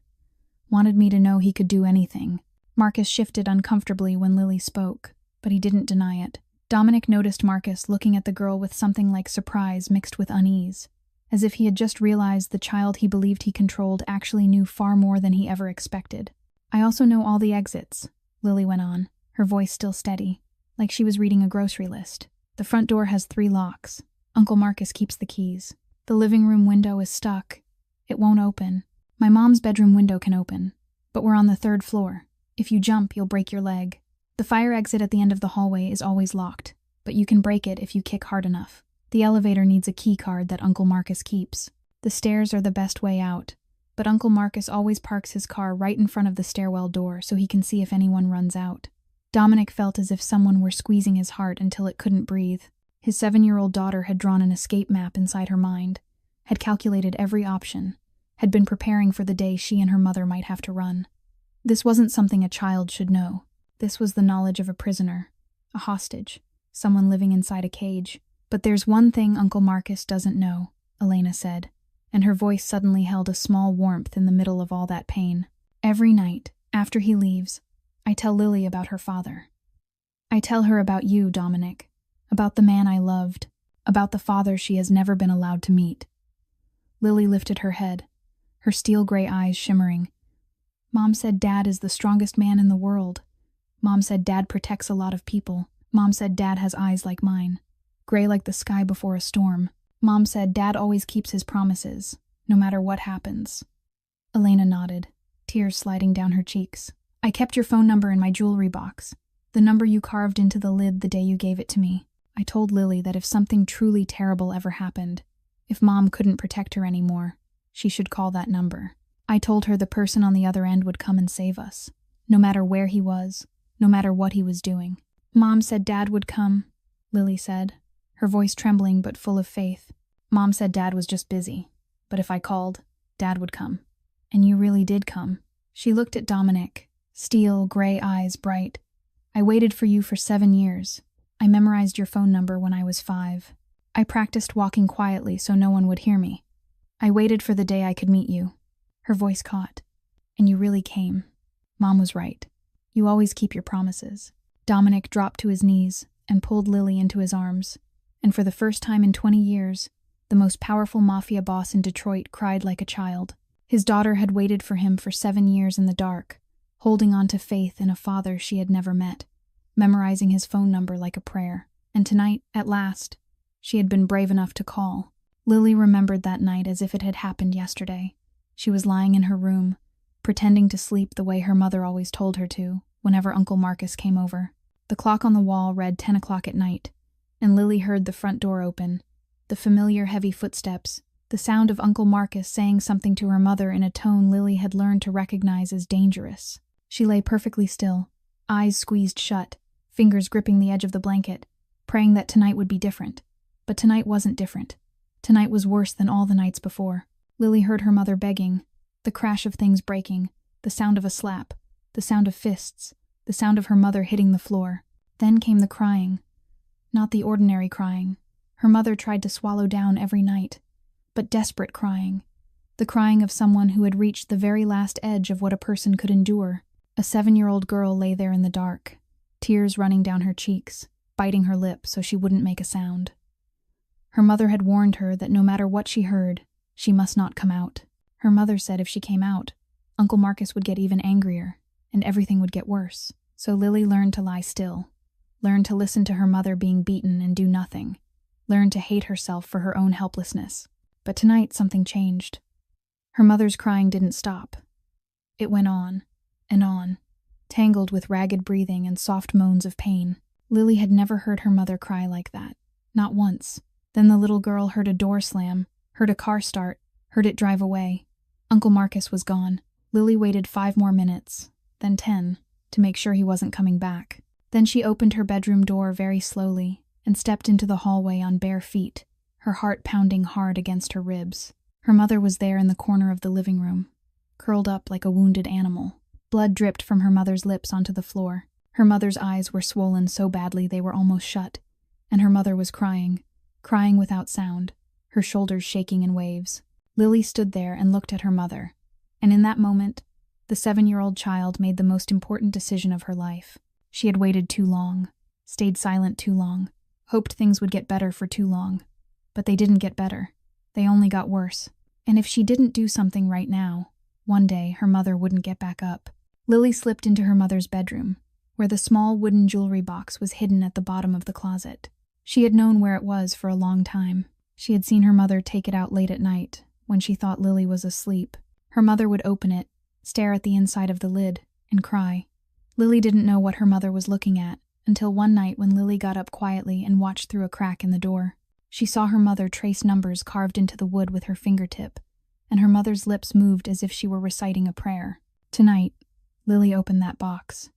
Wanted me to know he could do anything. Marcus shifted uncomfortably when Lily spoke, but he didn't deny it. Dominic noticed Marcus looking at the girl with something like surprise mixed with unease, as if he had just realized the child he believed he controlled actually knew far more than he ever expected. "I also know all the exits," Lily went on, her voice still steady, like she was reading a grocery list. "The front door has 3 locks. Uncle Marcus keeps the keys. The living room window is stuck. It won't open. My mom's bedroom window can open, but we're on the 3rd floor. If you jump, you'll break your leg. The fire exit at the end of the hallway is always locked, but you can break it if you kick hard enough. The elevator needs a key card that Uncle Marcus keeps. The stairs are the best way out, but Uncle Marcus always parks his car right in front of the stairwell door so he can see if anyone runs out." Dominic felt as if someone were squeezing his heart until it couldn't breathe. His 7-year-old daughter had drawn an escape map inside her mind, had calculated every option, had been preparing for the day she and her mother might have to run. This wasn't something a child should know. This was the knowledge of a prisoner, a hostage, someone living inside a cage. "But there's one thing Uncle Marcus doesn't know," Elena said, and her voice suddenly held a small warmth in the middle of all that pain. "Every night, after he leaves, I tell Lily about her father. I tell her about you, Dominic, about the man I loved, about the father she has never been allowed to meet." Lily lifted her head, her steel-gray eyes shimmering. "Mom said Dad is the strongest man in the world. Mom said Dad protects a lot of people. Mom said Dad has eyes like mine, gray like the sky before a storm. Mom said Dad always keeps his promises, no matter what happens." Elena nodded, tears sliding down her cheeks. "I kept your phone number in my jewelry box, the number you carved into the lid the day you gave it to me. I told Lily that if something truly terrible ever happened, if Mom couldn't protect her anymore, she should call that number. I told her the person on the other end would come and save us, no matter where he was, no matter what he was doing." "Mom said Dad would come," Lily said, her voice trembling but full of faith. "Mom said Dad was just busy, but if I called, Dad would come. And you really did come." She looked at Dominic, steel, gray eyes bright. "I waited for you for 7 years. I memorized your phone number when I was 5. I practiced walking quietly so no one would hear me. I waited for the day I could meet you." Her voice caught. "And you really came. Mom was right. You always keep your promises." Dominic dropped to his knees and pulled Lily into his arms, and for the first time in 20 years, the most powerful mafia boss in Detroit cried like a child. His daughter had waited for him for 7 years in the dark, holding on to faith in a father she had never met, memorizing his phone number like a prayer. And tonight, at last, she had been brave enough to call. Lily remembered that night as if it had happened yesterday. She was lying in her room, pretending to sleep the way her mother always told her to, whenever Uncle Marcus came over. The clock on the wall read 10 o'clock at night, and Lily heard the front door open, the familiar heavy footsteps, the sound of Uncle Marcus saying something to her mother in a tone Lily had learned to recognize as dangerous. She lay perfectly still, eyes squeezed shut, fingers gripping the edge of the blanket, praying that tonight would be different. But tonight wasn't different. Tonight was worse than all the nights before. Lily heard her mother begging, the crash of things breaking, the sound of a slap, the sound of fists, the sound of her mother hitting the floor. Then came the crying. Not the ordinary crying her mother tried to swallow down every night, but desperate crying. The crying of someone who had reached the very last edge of what a person could endure. A 7-year-old girl lay there in the dark, tears running down her cheeks, biting her lip so she wouldn't make a sound. Her mother had warned her that no matter what she heard, she must not come out. Her mother said if she came out, Uncle Marcus would get even angrier, and everything would get worse. So Lily learned to lie still, learned to listen to her mother being beaten and do nothing, learned to hate herself for her own helplessness. But tonight something changed. Her mother's crying didn't stop. It went on, and on, tangled with ragged breathing and soft moans of pain. Lily had never heard her mother cry like that, not once. Then the little girl heard a door slam, heard a car start, heard it drive away. Uncle Marcus was gone. Lily waited 5 more minutes, then 10, to make sure he wasn't coming back. Then she opened her bedroom door very slowly and stepped into the hallway on bare feet, her heart pounding hard against her ribs. Her mother was there in the corner of the living room, curled up like a wounded animal. Blood dripped from her mother's lips onto the floor. Her mother's eyes were swollen so badly they were almost shut, and her mother was crying without sound, her shoulders shaking in waves. Lily stood there and looked at her mother, and in that moment, The 7-year-old child made the most important decision of her life. She had waited too long, stayed silent too long, hoped things would get better for too long. But they didn't get better. They only got worse. And if she didn't do something right now, one day her mother wouldn't get back up. Lily slipped into her mother's bedroom, where the small wooden jewelry box was hidden at the bottom of the closet. She had known where it was for a long time. She had seen her mother take it out late at night, when she thought Lily was asleep. Her mother would open it, stare at the inside of the lid, and cry. Lily didn't know what her mother was looking at, until one night when Lily got up quietly and watched through a crack in the door. She saw her mother trace numbers carved into the wood with her fingertip, and her mother's lips moved as if she were reciting a prayer. Tonight, Lily opened that box.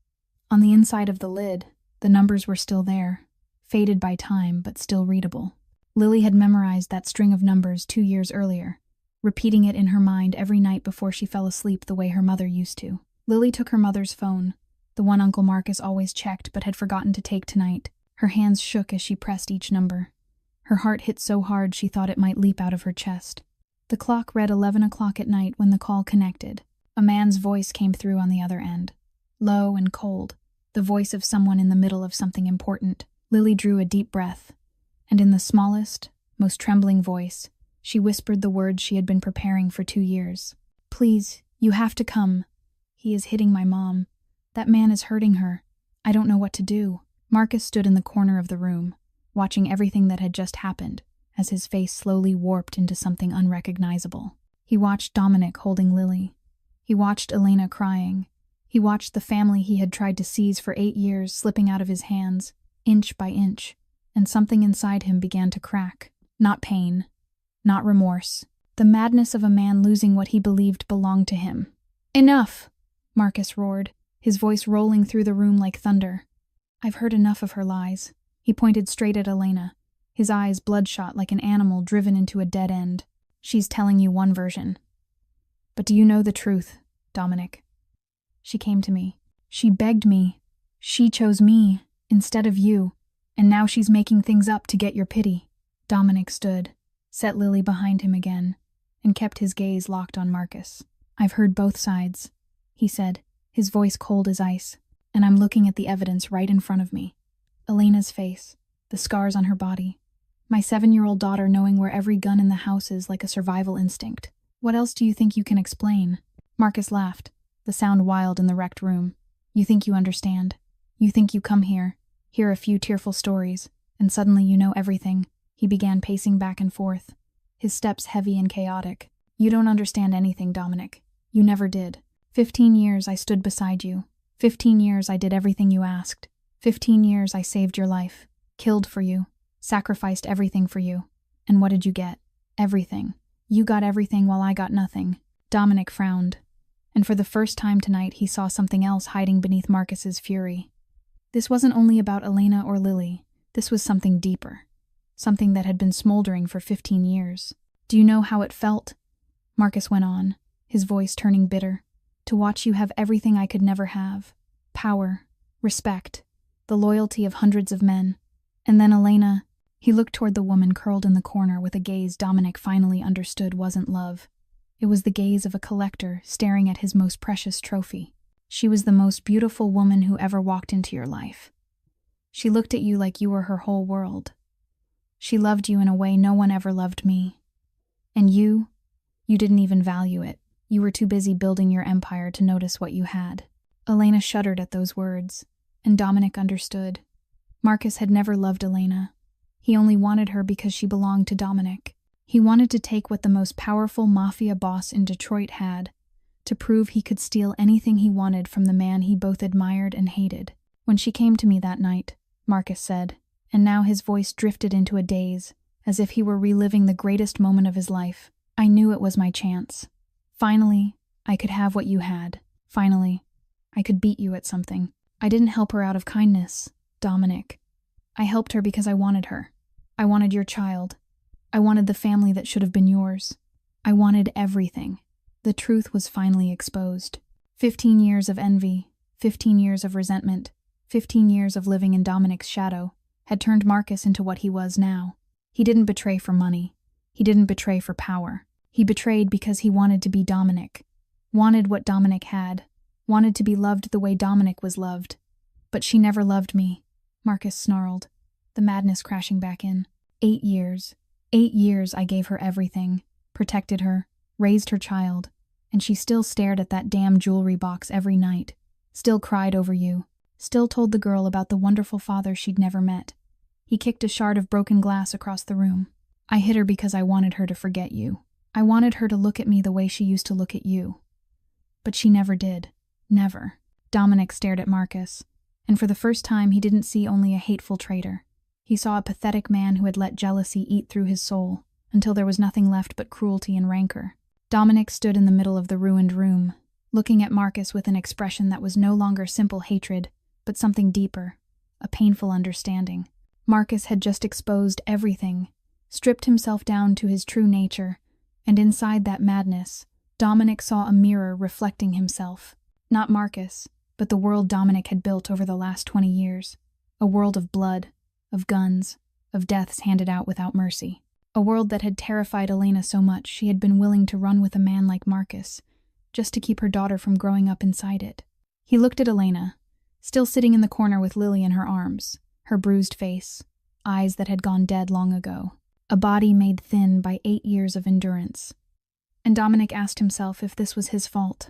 On the inside of the lid, the numbers were still there, faded by time but still readable. Lily had memorized that string of numbers 2 years earlier, repeating it in her mind every night before she fell asleep the way her mother used to. Lily took her mother's phone, the one Uncle Marcus always checked but had forgotten to take tonight. Her hands shook as she pressed each number. Her heart hit so hard she thought it might leap out of her chest. The clock read 11 o'clock at night when the call connected. A man's voice came through on the other end. Low and cold, the voice of someone in the middle of something important. Lily drew a deep breath, and in the smallest, most trembling voice, she whispered the words she had been preparing for 2 years. "Please, you have to come. He is hitting my mom. That man is hurting her. I don't know what to do." Marcus stood in the corner of the room, watching everything that had just happened, as his face slowly warped into something unrecognizable. He watched Dominic holding Lily. He watched Elena crying. He watched the family he had tried to seize for 8 years slipping out of his hands, inch by inch, and something inside him began to crack. Not pain, not remorse. The madness of a man losing what he believed belonged to him. "Enough!" Marcus roared, his voice rolling through the room like thunder. "I've heard enough of her lies." He pointed straight at Elena, his eyes bloodshot like an animal driven into a dead end. "She's telling you one version. But do you know the truth, Dominic? She came to me. She begged me. She chose me instead of you, and now she's making things up to get your pity." Dominic stood, set Lily behind him again, and kept his gaze locked on Marcus. "I've heard both sides," he said, his voice cold as ice, "and I'm looking at the evidence right in front of me. Elena's face, the scars on her body, my 7-year-old daughter knowing where every gun in the house is like a survival instinct. What else do you think you can explain?" Marcus laughed, the sound wild in the wrecked room. "You think you understand. You think you come here, hear a few tearful stories, and suddenly you know everything." He began pacing back and forth, his steps heavy and chaotic. "You don't understand anything, Dominic. You never did. 15 years I stood beside you. 15 years I did everything you asked. 15 years I saved your life, killed for you, sacrificed everything for you. And what did you get? Everything. You got everything while I got nothing." Dominic frowned, and for the first time tonight he saw something else hiding beneath Marcus's fury. This wasn't only about Elena or Lily. This was something deeper, something that had been smoldering for 15 years. "Do you know how it felt?" Marcus went on, his voice turning bitter. "To watch you have everything I could never have. Power, respect, the loyalty of hundreds of men. And then Elena..." He looked toward the woman curled in the corner with a gaze Dominic finally understood wasn't love. It was the gaze of a collector staring at his most precious trophy. "She was the most beautiful woman who ever walked into your life. She looked at you like you were her whole world. She loved you in a way no one ever loved me. And you didn't even value it. You were too busy building your empire to notice what you had." Elena shuddered at those words, and Dominic understood. Marcus had never loved Elena. He only wanted her because she belonged to Dominic. He wanted to take what the most powerful mafia boss in Detroit had, to prove he could steal anything he wanted from the man he both admired and hated. "When she came to me that night," Marcus said, and now his voice drifted into a daze, as if he were reliving the greatest moment of his life, "I knew it was my chance. Finally, I could have what you had. Finally, I could beat you at something. I didn't help her out of kindness, Dominic. I helped her because I wanted her. I wanted your child. I wanted the family that should have been yours. I wanted everything." The truth was finally exposed. 15 years of envy, 15 years of resentment, 15 years of living in Dominic's shadow had turned Marcus into what he was now. He didn't betray for money. He didn't betray for power. He betrayed because he wanted to be Dominic. wanted what Dominic had, wanted to be loved the way Dominic was loved. But she never loved me, Marcus snarled, the madness crashing back in. 8 years. 8 years I gave her everything, protected her, raised her child, and she still stared at that damn jewelry box every night, still cried over you, still told the girl about the wonderful father she'd never met. He kicked a shard of broken glass across the room. I hit her because I wanted her to forget you. I wanted her to look at me the way she used to look at you. But she never did. Never. Dominic stared at Marcus, and for the first time he didn't see only a hateful traitor. He saw a pathetic man who had let jealousy eat through his soul, until there was nothing left but cruelty and rancor. Dominic stood in the middle of the ruined room, looking at Marcus with an expression that was no longer simple hatred, but something deeper, a painful understanding. Marcus had just exposed everything, stripped himself down to his true nature, and inside that madness, Dominic saw a mirror reflecting himself. Not Marcus, but the world Dominic had built over the last 20 years. A world of blood, of guns, of deaths handed out without mercy. A world that had terrified Elena so much she had been willing to run with a man like Marcus, just to keep her daughter from growing up inside it. He looked at Elena, still sitting in the corner with Lily in her arms, her bruised face, eyes that had gone dead long ago, a body made thin by 8 years of endurance. And Dominic asked himself if this was his fault.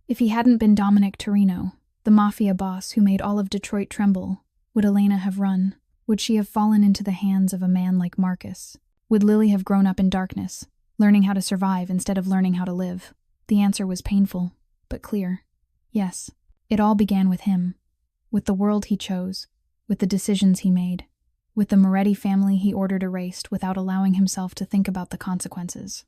If he hadn't been Dominic Torino, the mafia boss who made all of Detroit tremble, would Elena have run? Would she have fallen into the hands of a man like Marcus? Would Lily have grown up in darkness, learning how to survive instead of learning how to live? The answer was painful, but clear. Yes, it all began with him, with the world he chose, with the decisions he made, with the Moretti family he ordered erased without allowing himself to think about the consequences.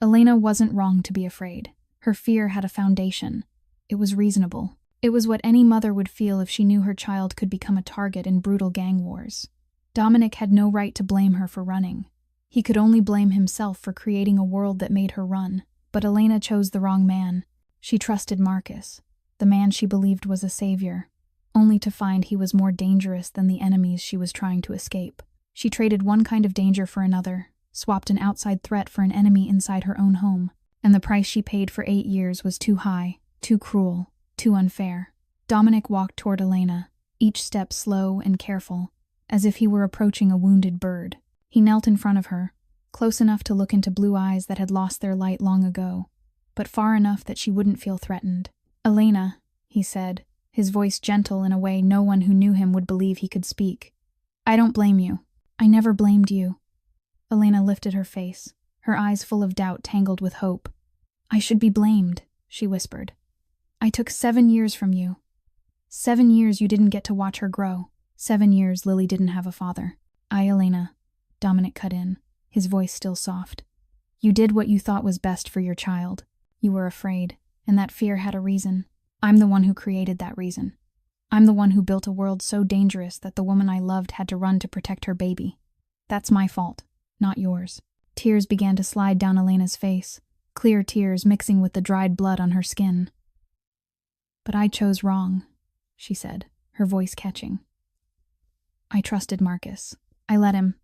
Elena wasn't wrong to be afraid. Her fear had a foundation. It was reasonable. It was what any mother would feel if she knew her child could become a target in brutal gang wars. Dominic had no right to blame her for running. He could only blame himself for creating a world that made her run. But Elena chose the wrong man. She trusted Marcus, the man she believed was a savior, only to find he was more dangerous than the enemies she was trying to escape. She traded one kind of danger for another, swapped an outside threat for an enemy inside her own home, and the price she paid for 8 years was too high, too cruel, too unfair. Dominic walked toward Elena, each step slow and careful, as if he were approaching a wounded bird. He knelt in front of her, close enough to look into blue eyes that had lost their light long ago, but far enough that she wouldn't feel threatened. "Elena," he said, his voice gentle in a way no one who knew him would believe he could speak. "I don't blame you. I never blamed you." Elena lifted her face, her eyes full of doubt tangled with hope. "I should be blamed," she whispered. "I took 7 years from you. 7 years you didn't get to watch her grow. 7 years Lily didn't have a father." Elena," Dominic cut in, his voice still soft. "You did what you thought was best for your child. You were afraid, and that fear had a reason. I'm the one who created that reason. I'm the one who built a world so dangerous that the woman I loved had to run to protect her baby. That's my fault, not yours." Tears began to slide down Elena's face, clear tears mixing with the dried blood on her skin. "But I chose wrong," she said, her voice catching. "I trusted Marcus. I let him."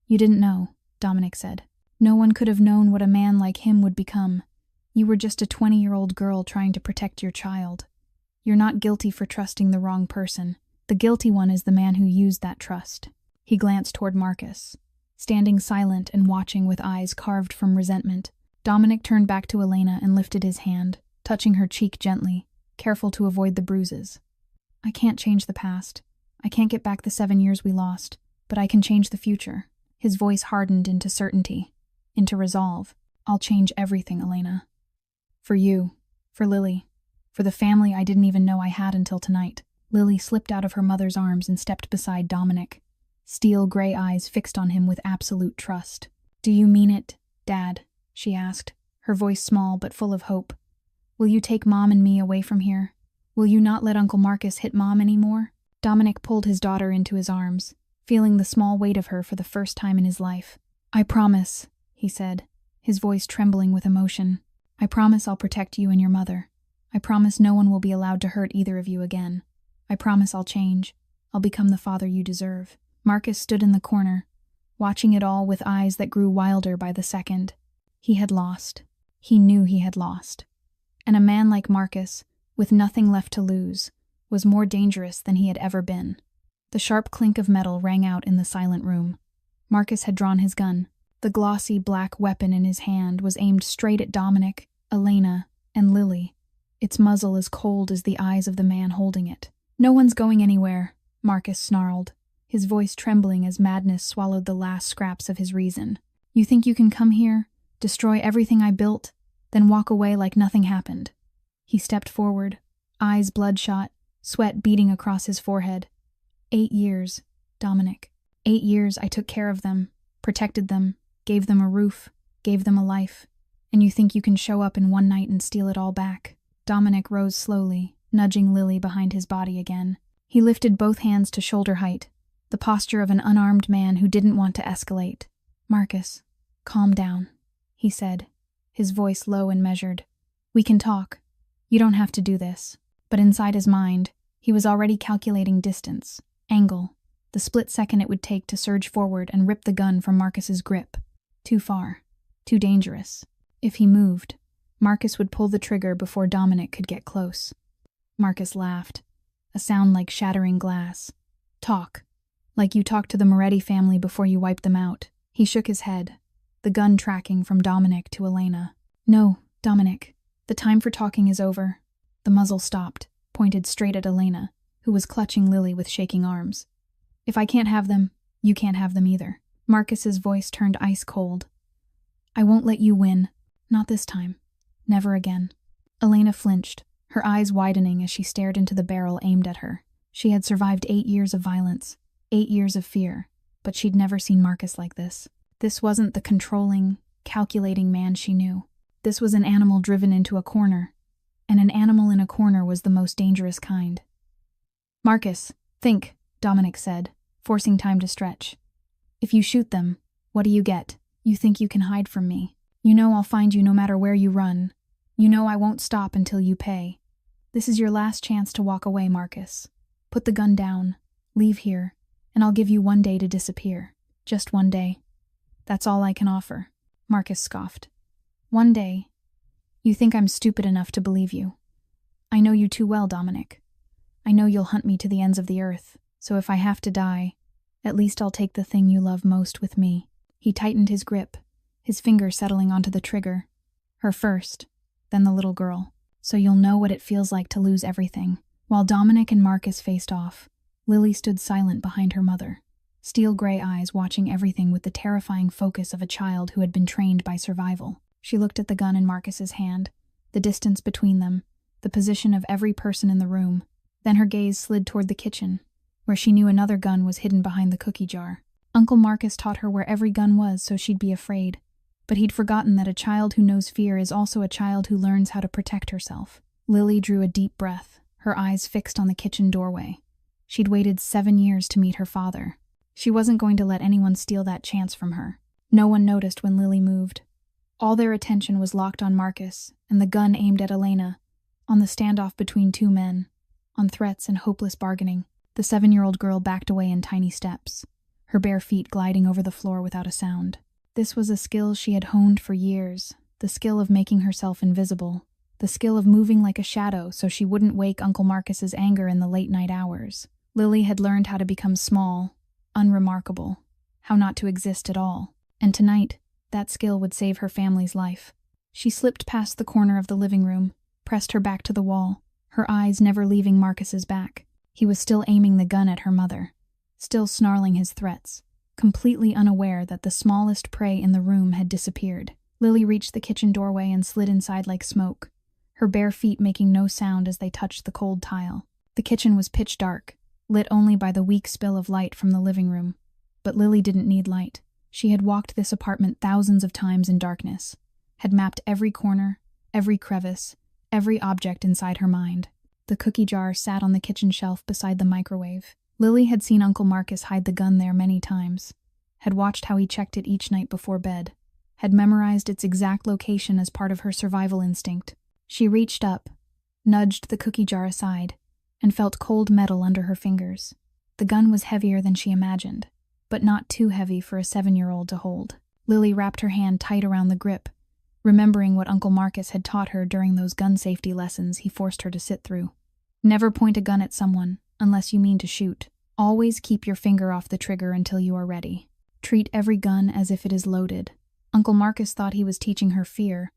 "You didn't know," Dominic said. "No one could have known what a man like him would become. You were just a 20-year-old girl trying to protect your child. You're not guilty for trusting the wrong person. The guilty one is the man who used that trust." He glanced toward Marcus, standing silent and watching with eyes carved from resentment. Dominic turned back to Elena and lifted his hand, touching her cheek gently, careful to avoid the bruises. "I can't change the past. I can't get back the 7 years we lost, but I can change the future." His voice hardened into certainty, into resolve. "I'll change everything, Elena. For you, for Lily, for the family I didn't even know I had until tonight." Lily slipped out of her mother's arms and stepped beside Dominic, steel gray eyes fixed on him with absolute trust. "Do you mean it, Dad?" she asked, her voice small but full of hope. "Will you take Mom and me away from here? Will you not let Uncle Marcus hit Mom anymore?" Dominic pulled his daughter into his arms, feeling the small weight of her for the first time in his life. "I promise," he said, his voice trembling with emotion. "I promise I'll protect you and your mother. I promise no one will be allowed to hurt either of you again. I promise I'll change. I'll become the father you deserve." Marcus stood in the corner, watching it all with eyes that grew wilder by the second. He had lost. He knew he had lost. And a man like Marcus, with nothing left to lose, was more dangerous than he had ever been. The sharp clink of metal rang out in the silent room. Marcus had drawn his gun. The glossy black weapon in his hand was aimed straight at Dominic, Elena, and Lily, its muzzle as cold as the eyes of the man holding it. "No one's going anywhere," Marcus snarled, his voice trembling as madness swallowed the last scraps of his reason. "You think you can come here, destroy everything I built, then walk away like nothing happened?" He stepped forward, eyes bloodshot, sweat beading across his forehead. 8 years, Dominic. 8 years I took care of them, protected them, gave them a roof, gave them a life. And you think you can show up in one night and steal it all back? Dominic rose slowly, nudging Lily behind his body again. He lifted both hands to shoulder height, the posture of an unarmed man who didn't want to escalate. "Marcus, calm down," he said, his voice low and measured. "We can talk. You don't have to do this." But inside his mind, he was already calculating distance, angle, the split second it would take to surge forward and rip the gun from Marcus's grip. Too far. Too dangerous. If he moved, Marcus would pull the trigger before Dominic could get close. Marcus laughed, a sound like shattering glass. "Talk. Like you talked to the Moretti family before you wiped them out." He shook his head, the gun tracking from Dominic to Elena. "No, Dominic. The time for talking is over." The muzzle stopped, pointed straight at Elena, who was clutching Lily with shaking arms. "If I can't have them, you can't have them either." Marcus's voice turned ice cold. "I won't let you win. Not this time. Never again." Elena flinched, her eyes widening as she stared into the barrel aimed at her. She had survived 8 years of violence, 8 years of fear, but she'd never seen Marcus like this. This wasn't the controlling, calculating man she knew. This was an animal driven into a corner, and an animal in a corner was the most dangerous kind. "Marcus, think," Dominic said, forcing time to stretch. "If you shoot them, what do you get? You think you can hide from me. You know I'll find you no matter where you run. You know I won't stop until you pay. This is your last chance to walk away, Marcus. Put the gun down, leave here, and I'll give you 1 day to disappear. Just 1 day. That's all I can offer." Marcus scoffed. "1 day? You think I'm stupid enough to believe you. I know you too well, Dominic. I know you'll hunt me to the ends of the earth, so if I have to die, at least I'll take the thing you love most with me." He tightened his grip, his finger settling onto the trigger. Her first, then the little girl. "So you'll know what it feels like to lose everything." While Dominic and Marcus faced off, Lily stood silent behind her mother, steel gray eyes watching everything with the terrifying focus of a child who had been trained by survival. She looked at the gun in Marcus's hand, the distance between them, the position of every person in the room. Then her gaze slid toward the kitchen, where she knew another gun was hidden behind the cookie jar. Uncle Marcus taught her where every gun was so she'd be afraid, but he'd forgotten that a child who knows fear is also a child who learns how to protect herself. Lily drew a deep breath, her eyes fixed on the kitchen doorway. She'd waited 7 years to meet her father. She wasn't going to let anyone steal that chance from her. No one noticed when Lily moved. All their attention was locked on Marcus, and the gun aimed at Elena, on the standoff between two men, on threats and hopeless bargaining. The 7-year-old girl backed away in tiny steps, her bare feet gliding over the floor without a sound. This was a skill she had honed for years, the skill of making herself invisible, the skill of moving like a shadow so she wouldn't wake Uncle Marcus's anger in the late-night hours. Lily had learned how to become small, unremarkable, how not to exist at all. And tonight, that skill would save her family's life. She slipped past the corner of the living room, pressed her back to the wall, her eyes never leaving Marcus's back. He was still aiming the gun at her mother, still snarling his threats, completely unaware that the smallest prey in the room had disappeared. Lily reached the kitchen doorway and slid inside like smoke, her bare feet making no sound as they touched the cold tile. The kitchen was pitch dark, lit only by the weak spill of light from the living room. But Lily didn't need light. She had walked this apartment thousands of times in darkness, had mapped every corner, every crevice, every object inside her mind. The cookie jar sat on the kitchen shelf beside the microwave. Lily had seen Uncle Marcus hide the gun there many times, had watched how he checked it each night before bed, had memorized its exact location as part of her survival instinct. She reached up, nudged the cookie jar aside, and felt cold metal under her fingers. The gun was heavier than she imagined, but not too heavy for a 7-year-old to hold. Lily wrapped her hand tight around the grip, remembering what Uncle Marcus had taught her during those gun safety lessons he forced her to sit through. Never point a gun at someone unless you mean to shoot. Always keep your finger off the trigger until you are ready. Treat every gun as if it is loaded. Uncle Marcus thought he was teaching her fear,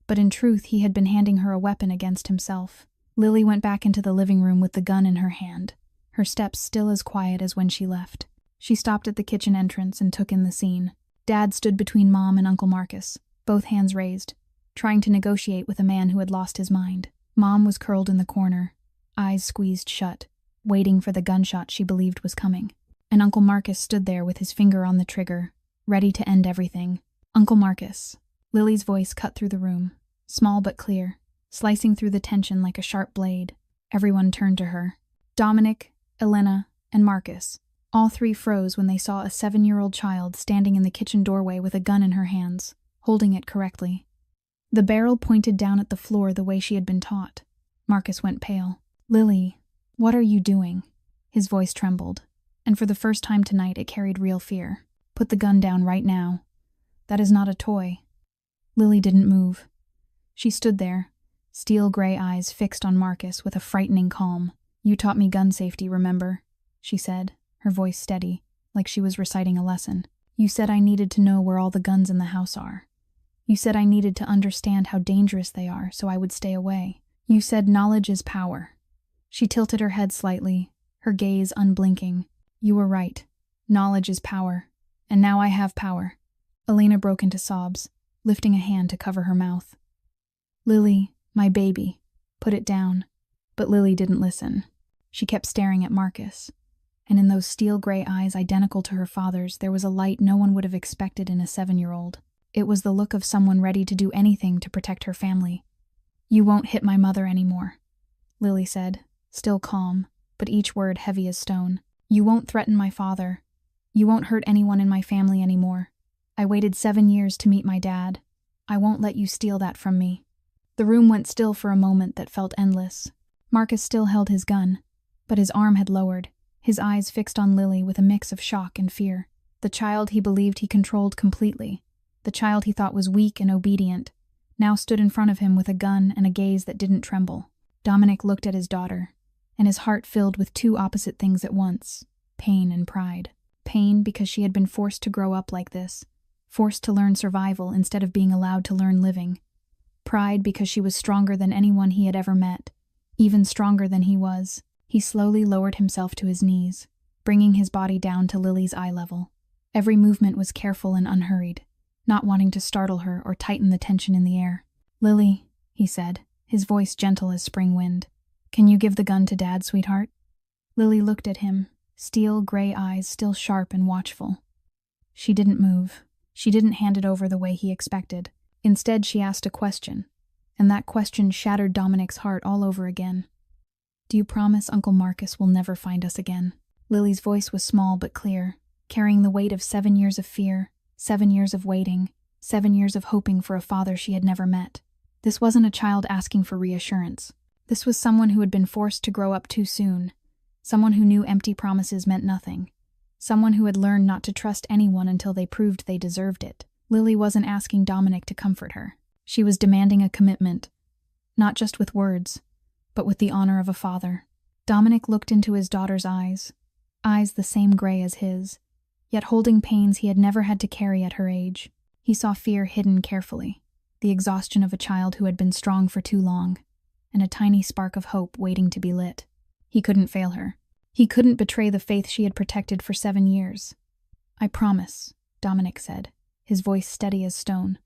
but in truth he had been handing her a weapon against himself. Lily went back into the living room with the gun in her hand, her steps still as quiet as when she left. She stopped at the kitchen entrance and took in the scene. Dad stood between Mom and Uncle Marcus, both hands raised, trying to negotiate with a man who had lost his mind. Mom was curled in the corner, eyes squeezed shut, waiting for the gunshot she believed was coming. And Uncle Marcus stood there with his finger on the trigger, ready to end everything. Uncle Marcus. Lily's voice cut through the room, small but clear, slicing through the tension like a sharp blade. Everyone turned to her. Dominic, Elena, and Marcus. All three froze when they saw a 7-year-old child standing in the kitchen doorway with a gun in her hands, holding it correctly. The barrel pointed down at the floor the way she had been taught. Marcus went pale. Lily, what are you doing? His voice trembled, and for the first time tonight it carried real fear. Put the gun down right now. That is not a toy. Lily didn't move. She stood there, steel gray eyes fixed on Marcus with a frightening calm. You taught me gun safety, remember? She said, her voice steady, like she was reciting a lesson. You said I needed to know where all the guns in the house are. You said I needed to understand how dangerous they are so I would stay away. You said knowledge is power. She tilted her head slightly, her gaze unblinking. You were right. Knowledge is power. And now I have power. Elena broke into sobs, lifting a hand to cover her mouth. Lily, my baby. Put it down. But Lily didn't listen. She kept staring at Marcus. And in those steel gray eyes identical to her father's, there was a light no one would have expected in a 7-year-old. It was the look of someone ready to do anything to protect her family. You won't hit my mother anymore, Lily said, still calm, but each word heavy as stone. You won't threaten my father. You won't hurt anyone in my family anymore. I waited 7 years to meet my dad. I won't let you steal that from me. The room went still for a moment that felt endless. Marcus still held his gun, but his arm had lowered, his eyes fixed on Lily with a mix of shock and fear. The child he believed he controlled completely, the child he thought was weak and obedient, now stood in front of him with a gun and a gaze that didn't tremble. Dominic looked at his daughter, and his heart filled with two opposite things at once, pain and pride. Pain because she had been forced to grow up like this, forced to learn survival instead of being allowed to learn living. Pride because she was stronger than anyone he had ever met, even stronger than he was. He slowly lowered himself to his knees, bringing his body down to Lily's eye level. Every movement was careful and unhurried, not wanting to startle her or tighten the tension in the air. Lily, he said, his voice gentle as spring wind. Can you give the gun to Dad, sweetheart? Lily looked at him, steel gray eyes still sharp and watchful. She didn't move. She didn't hand it over the way he expected. Instead, she asked a question, and that question shattered Dominic's heart all over again. Do you promise Uncle Marcus will never find us again? Lily's voice was small but clear, carrying the weight of 7 years of fear, 7 years of waiting, 7 years of hoping for a father she had never met. This wasn't a child asking for reassurance. This was someone who had been forced to grow up too soon, someone who knew empty promises meant nothing, someone who had learned not to trust anyone until they proved they deserved it. Lily wasn't asking Dominic to comfort her. She was demanding a commitment, not just with words, but with the honor of a father. Dominic looked into his daughter's eyes the same gray as his, yet holding pains he had never had to carry at her age. He saw fear hidden carefully, the exhaustion of a child who had been strong for too long, and a tiny spark of hope waiting to be lit. He couldn't fail her. He couldn't betray the faith she had protected for 7 years. I promise, Dominic said, his voice steady as stone.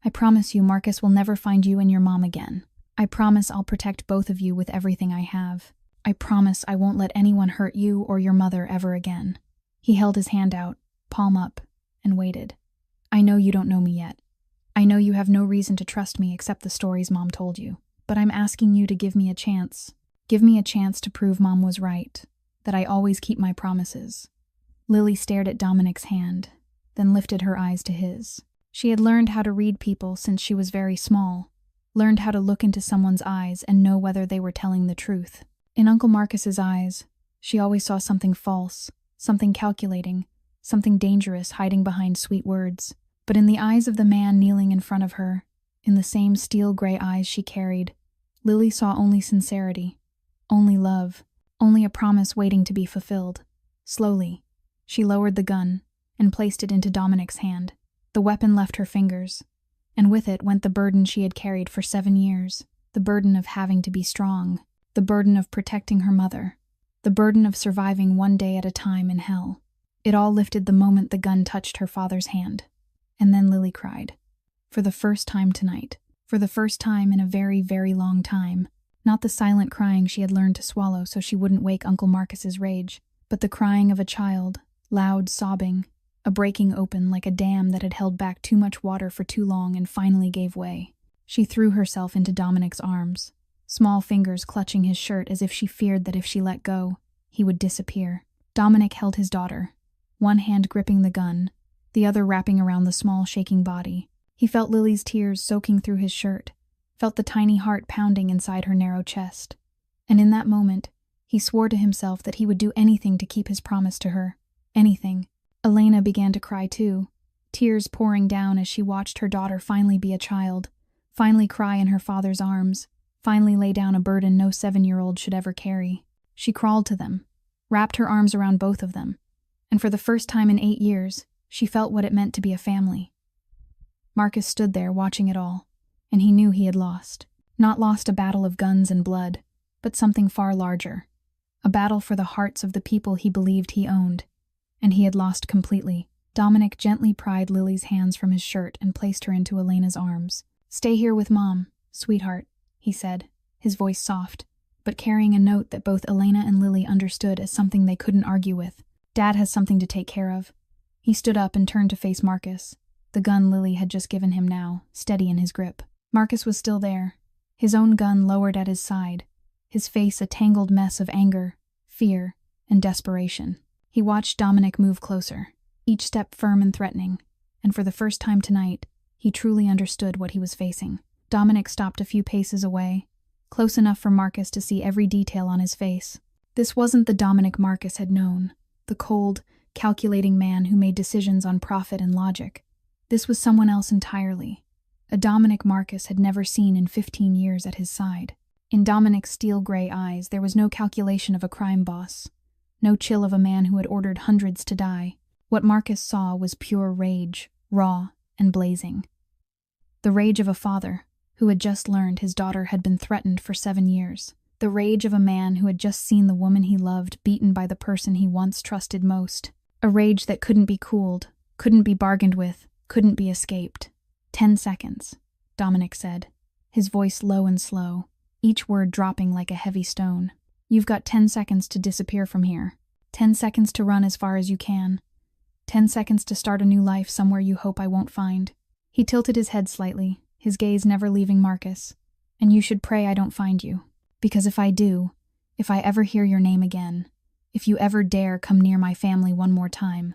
I promise you Marcus will never find you and your mom again. I promise I'll protect both of you with everything I have. I promise I won't let anyone hurt you or your mother ever again. He held his hand out, palm up, and waited. I know you don't know me yet. I know you have no reason to trust me except the stories Mom told you. But I'm asking you to give me a chance. Give me a chance to prove Mom was right, that I always keep my promises. Lily stared at Dominic's hand, then lifted her eyes to his. She had learned how to read people since she was very small, learned how to look into someone's eyes and know whether they were telling the truth. In Uncle Marcus's eyes, she always saw something false, something calculating, something dangerous hiding behind sweet words. But in the eyes of the man kneeling in front of her, In the same steel-gray eyes she carried, Lily saw only sincerity, only love, only a promise waiting to be fulfilled. Slowly, she lowered the gun and placed it into Dominic's hand. The weapon left her fingers, and with it went the burden she had carried for 7 years, the burden of having to be strong, the burden of protecting her mother, the burden of surviving one day at a time in hell. It all lifted the moment the gun touched her father's hand. And then Lily cried. For the first time tonight. For the first time in a very, very long time. Not the silent crying she had learned to swallow so she wouldn't wake Uncle Marcus's rage, but the crying of a child, loud sobbing, a breaking open like a dam that had held back too much water for too long and finally gave way. She threw herself into Dominic's arms, small fingers clutching his shirt as if she feared that if she let go, he would disappear. Dominic held his daughter, one hand gripping the gun, the other wrapping around the small, shaking body. He felt Lily's tears soaking through his shirt, felt the tiny heart pounding inside her narrow chest. And in that moment, he swore to himself that he would do anything to keep his promise to her. Anything. Elena began to cry too, tears pouring down as she watched her daughter finally be a child, finally cry in her father's arms, finally lay down a burden no 7-year-old should ever carry. She crawled to them, wrapped her arms around both of them, and for the first time in 8 years, she felt what it meant to be a family. Marcus stood there watching it all, and he knew he had lost. Not lost a battle of guns and blood, but something far larger. A battle for the hearts of the people he believed he owned, and he had lost completely. Dominic gently pried Lily's hands from his shirt and placed her into Elena's arms. "Stay here with Mom, sweetheart," he said, his voice soft, but carrying a note that both Elena and Lily understood as something they couldn't argue with. "Dad has something to take care of." He stood up and turned to face Marcus, the gun Lily had just given him now, steady in his grip. Marcus was still there, his own gun lowered at his side, his face a tangled mess of anger, fear, and desperation. He watched Dominic move closer, each step firm and threatening, and for the first time tonight, he truly understood what he was facing. Dominic stopped a few paces away, close enough for Marcus to see every detail on his face. This wasn't the Dominic Marcus had known, the cold, calculating man who made decisions on profit and logic. This was someone else entirely, a Dominic Marcus had never seen in 15 years at his side. In Dominic's steel-gray eyes, there was no calculation of a crime boss, no chill of a man who had ordered hundreds to die. What Marcus saw was pure rage, raw and blazing. The rage of a father who had just learned his daughter had been threatened for 7 years. The rage of a man who had just seen the woman he loved beaten by the person he once trusted most. A rage that couldn't be cooled, couldn't be bargained with, couldn't be escaped. 10 seconds, Dominic said, his voice low and slow, each word dropping like a heavy stone. "You've got 10 seconds to disappear from here. 10 seconds to run as far as you can. 10 seconds to start a new life somewhere you hope I won't find." He tilted his head slightly, his gaze never leaving Marcus. "And you should pray I don't find you. Because if I do, if I ever hear your name again, if you ever dare come near my family one more time,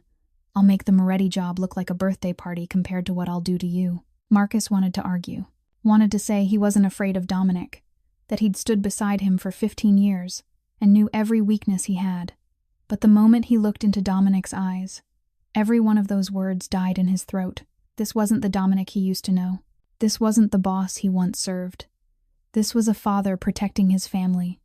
I'll make the Moretti job look like a birthday party compared to what I'll do to you." Marcus wanted to argue, wanted to say he wasn't afraid of Dominic, that he'd stood beside him for 15 years and knew every weakness he had. But the moment he looked into Dominic's eyes, every one of those words died in his throat. This wasn't the Dominic he used to know. This wasn't the boss he once served. This was a father protecting his family,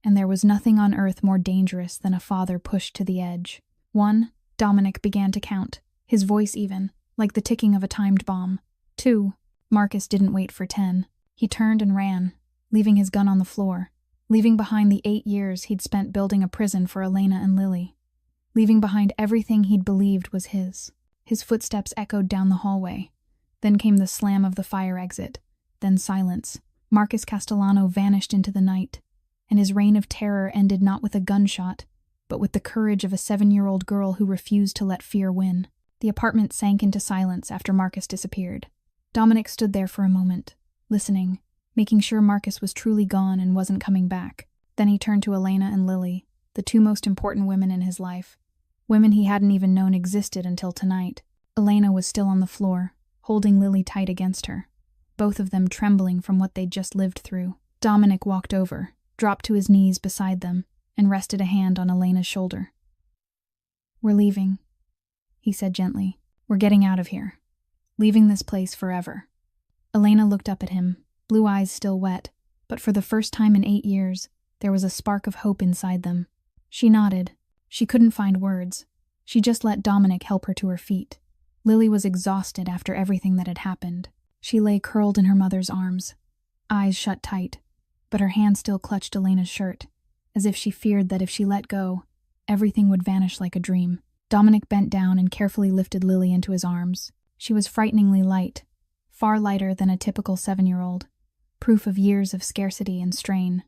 and there was nothing on earth more dangerous than a father pushed to the edge. 1, Dominic began to count, his voice even, like the ticking of a timed bomb. 2, Marcus didn't wait for 10. He turned and ran, leaving his gun on the floor, leaving behind the 8 years he'd spent building a prison for Elena and Lily, leaving behind everything he'd believed was his. His footsteps echoed down the hallway. Then came the slam of the fire exit, then silence. Marcus Castellano vanished into the night, and his reign of terror ended not with a gunshot, but with the courage of a 7-year-old girl who refused to let fear win. The apartment sank into silence after Marcus disappeared. Dominic stood there for a moment, listening, making sure Marcus was truly gone and wasn't coming back. Then he turned to Elena and Lily, the 2 most important women in his life, women he hadn't even known existed until tonight. Elena was still on the floor, holding Lily tight against her, both of them trembling from what they'd just lived through. Dominic walked over, dropped to his knees beside them, and rested a hand on Elena's shoulder. "We're leaving," he said gently. "We're getting out of here. Leaving this place forever." Elena looked up at him, blue eyes still wet, but for the first time in 8 years, there was a spark of hope inside them. She nodded. She couldn't find words. She just let Dominic help her to her feet. Lily was exhausted after everything that had happened. She lay curled in her mother's arms, eyes shut tight, but her hand still clutched Elena's shirt, as if she feared that if she let go, everything would vanish like a dream. Dominic bent down and carefully lifted Lily into his arms. She was frighteningly light, far lighter than a typical 7-year-old, proof of years of scarcity and strain.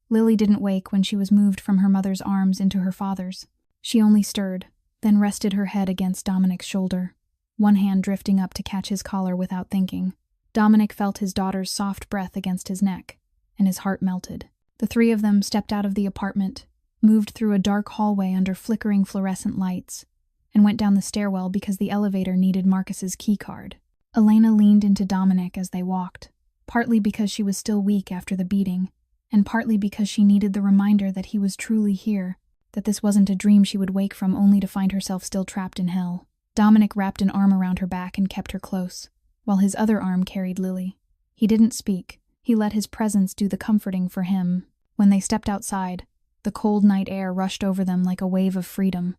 Lily didn't wake when she was moved from her mother's arms into her father's. She only stirred, then rested her head against Dominic's shoulder, one hand drifting up to catch his collar without thinking. Dominic felt his daughter's soft breath against his neck, and his heart melted. The three of them stepped out of the apartment, moved through a dark hallway under flickering fluorescent lights, and went down the stairwell because the elevator needed Marcus's keycard. Elena leaned into Dominic as they walked, partly because she was still weak after the beating, and partly because she needed the reminder that he was truly here, that this wasn't a dream she would wake from only to find herself still trapped in hell. Dominic wrapped an arm around her back and kept her close, while his other arm carried Lily. He didn't speak. He let his presence do the comforting for him. When they stepped outside, the cold night air rushed over them like a wave of freedom.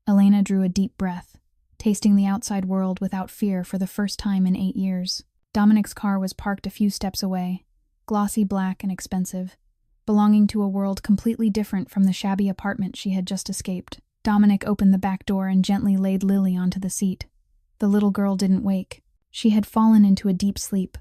Elena drew a deep breath, tasting the outside world without fear for the first time in 8 years. Dominic's car was parked a few steps away, glossy black and expensive, belonging to a world completely different from the shabby apartment she had just escaped. Dominic opened the back door and gently laid Lily onto the seat. The little girl didn't wake. She had fallen into a deep sleep,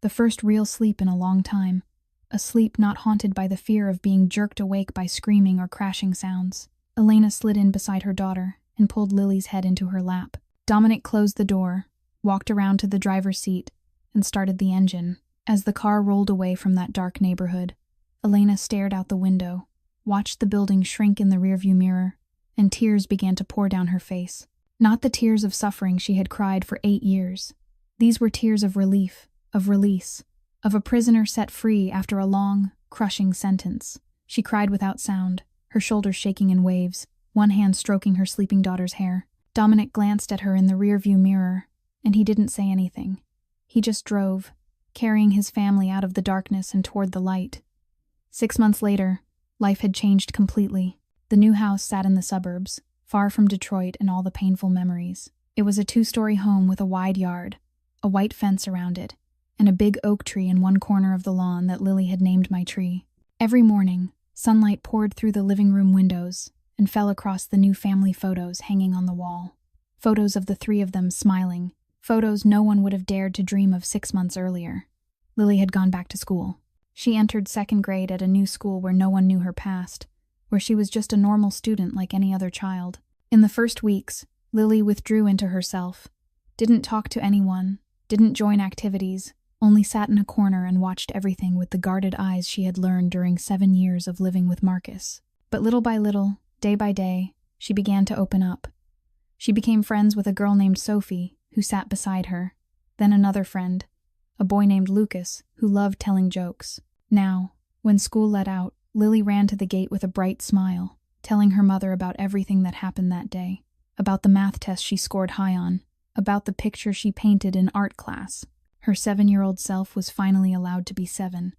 the first real sleep in a long time, a sleep not haunted by the fear of being jerked awake by screaming or crashing sounds. Elena slid in beside her daughter and pulled Lily's head into her lap. Dominic closed the door, walked around to the driver's seat, and started the engine. As the car rolled away from that dark neighborhood, Elena stared out the window, watched the building shrink in the rearview mirror, and tears began to pour down her face. Not the tears of suffering she had cried for 8 years. These were tears of relief, of release, of a prisoner set free after a long, crushing sentence. She cried without sound, her shoulders shaking in waves, one hand stroking her sleeping daughter's hair. Dominic glanced at her in the rearview mirror, and he didn't say anything. He just drove, carrying his family out of the darkness and toward the light. 6 months later, life had changed completely. The new house sat in the suburbs, far from Detroit and all the painful memories. It was a 2-story home with a wide yard, a white fence around it, and a big oak tree in one corner of the lawn that Lily had named my tree. Every morning, sunlight poured through the living room windows and fell across the new family photos hanging on the wall. Photos of the three of them smiling, photos no one would have dared to dream of 6 months earlier. Lily had gone back to school. She entered 2nd grade at a new school where no one knew her past, where she was just a normal student like any other child. In the first weeks, Lily withdrew into herself, didn't talk to anyone, didn't join activities, only sat in a corner and watched everything with the guarded eyes she had learned during 7 years of living with Marcus. But little by little, day by day, she began to open up. She became friends with a girl named Sophie, who sat beside her, then another friend, a boy named Lucas, who loved telling jokes. Now, when school let out, Lily ran to the gate with a bright smile, telling her mother about everything that happened that day, about the math test she scored high on, about the picture she painted in art class. Her 7-year-old self was finally allowed to be 7,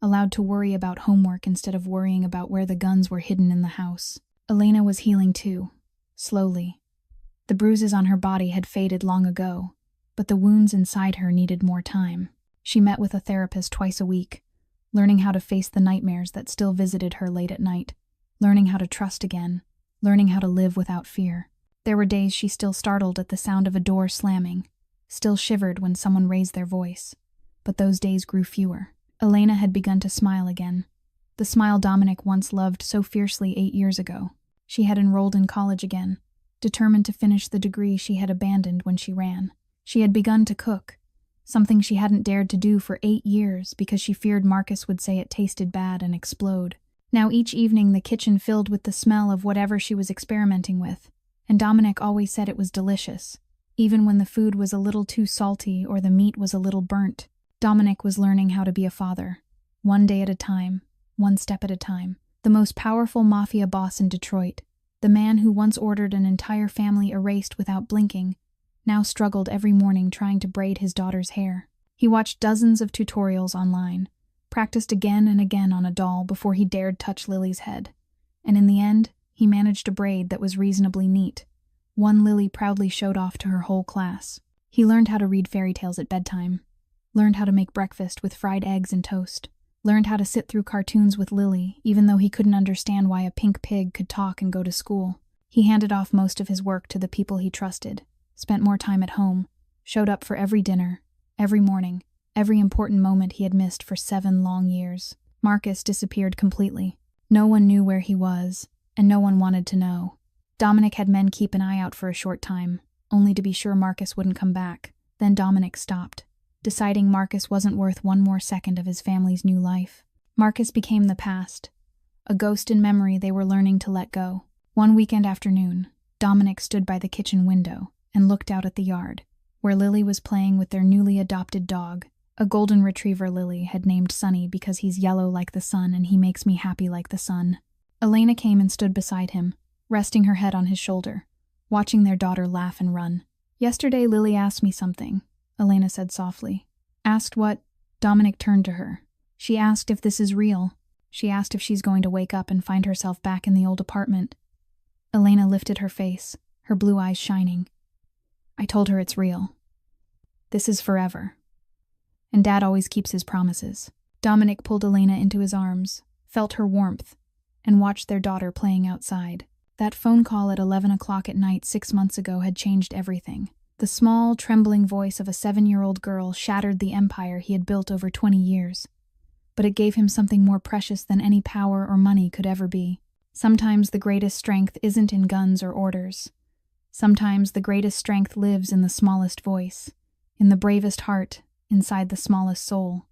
allowed to worry about homework instead of worrying about where the guns were hidden in the house. Elena was healing too, slowly. The bruises on her body had faded long ago, but the wounds inside her needed more time. She met with a therapist twice a week, learning how to face the nightmares that still visited her late at night, learning how to trust again, learning how to live without fear. There were days she still startled at the sound of a door slamming, still shivered when someone raised their voice, but those days grew fewer. Elena had begun to smile again, the smile Dominic once loved so fiercely 8 years ago. She had enrolled in college again, determined to finish the degree she had abandoned when she ran. She had begun to cook, something she hadn't dared to do for 8 years because she feared Marcus would say it tasted bad and explode. Now each evening the kitchen filled with the smell of whatever she was experimenting with, and Dominic always said it was delicious, even when the food was a little too salty or the meat was a little burnt. Dominic was learning how to be a father, one day at a time, one step at a time. The most powerful mafia boss in Detroit, the man who once ordered an entire family erased without blinking, now struggled every morning trying to braid his daughter's hair. He watched dozens of tutorials online, practiced again and again on a doll before he dared touch Lily's head, and in the end, he managed a braid that was reasonably neat, one Lily proudly showed off to her whole class. He learned how to read fairy tales at bedtime, learned how to make breakfast with fried eggs and toast, learned how to sit through cartoons with Lily, even though he couldn't understand why a pink pig could talk and go to school. He handed off most of his work to the people he trusted, spent more time at home, showed up for every dinner, every morning, every important moment he had missed for 7 long years. Marcus disappeared completely. No one knew where he was, and no one wanted to know. Dominic had men keep an eye out for a short time, only to be sure Marcus wouldn't come back. Then Dominic stopped, deciding Marcus wasn't worth one more second of his family's new life. Marcus became the past, a ghost in memory they were learning to let go. One weekend afternoon, Dominic stood by the kitchen window and looked out at the yard, where Lily was playing with their newly adopted dog, a golden retriever Lily had named Sunny because he's yellow like the sun and he makes me happy like the sun. Elena came and stood beside him, resting her head on his shoulder, watching their daughter laugh and run. "Yesterday Lily asked me something," Elena said softly. "Asked what?" Dominic turned to her. "She asked if this is real. She asked if she's going to wake up and find herself back in the old apartment." Elena lifted her face, her blue eyes shining. "I told her it's real. This is forever. And Dad always keeps his promises." Dominic pulled Elena into his arms, felt her warmth, and watched their daughter playing outside. That phone call at 11 o'clock at night 6 months ago had changed everything. The small, trembling voice of a 7-year-old girl shattered the empire he had built over 20 years. But it gave him something more precious than any power or money could ever be. Sometimes the greatest strength isn't in guns or orders. Sometimes the greatest strength lives in the smallest voice, in the bravest heart, inside the smallest soul.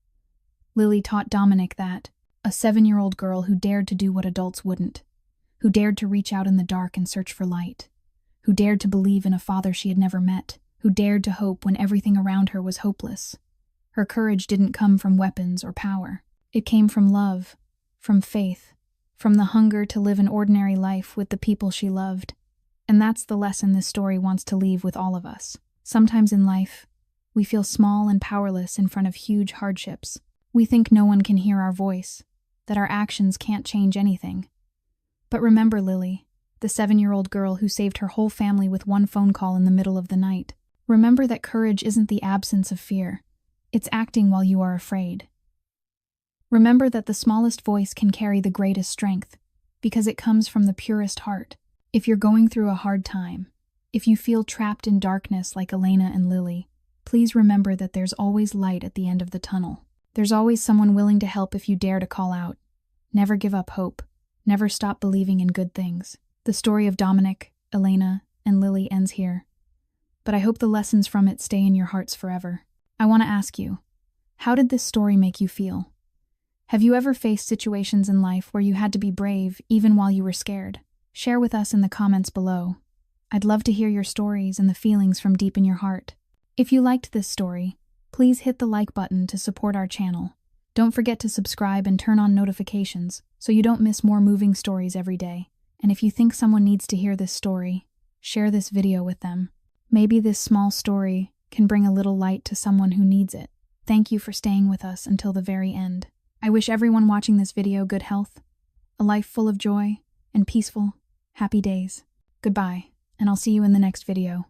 Lily taught Dominic that, a 7-year-old girl who dared to do what adults wouldn't, who dared to reach out in the dark and search for light, who dared to believe in a father she had never met, who dared to hope when everything around her was hopeless. Her courage didn't come from weapons or power. It came from love, from faith, from the hunger to live an ordinary life with the people she loved. And that's the lesson this story wants to leave with all of us. Sometimes in life, we feel small and powerless in front of huge hardships. We think no one can hear our voice, that our actions can't change anything. But remember Lily, the 7-year-old girl who saved her whole family with one phone call in the middle of the night. Remember that courage isn't the absence of fear. It's acting while you are afraid. Remember that the smallest voice can carry the greatest strength, because it comes from the purest heart. If you're going through a hard time, if you feel trapped in darkness like Elena and Lily, please remember that there's always light at the end of the tunnel. There's always someone willing to help if you dare to call out. Never give up hope. Never stop believing in good things. The story of Dominic, Elena, and Lily ends here, but I hope the lessons from it stay in your hearts forever. I want to ask you, how did this story make you feel? Have you ever faced situations in life where you had to be brave even while you were scared? Share with us in the comments below. I'd love to hear your stories and the feelings from deep in your heart. If you liked this story, please hit the like button to support our channel. Don't forget to subscribe and turn on notifications so you don't miss more moving stories every day. And if you think someone needs to hear this story, share this video with them. Maybe this small story can bring a little light to someone who needs it. Thank you for staying with us until the very end. I wish everyone watching this video good health, a life full of joy, and peaceful, happy days. Goodbye, and I'll see you in the next video.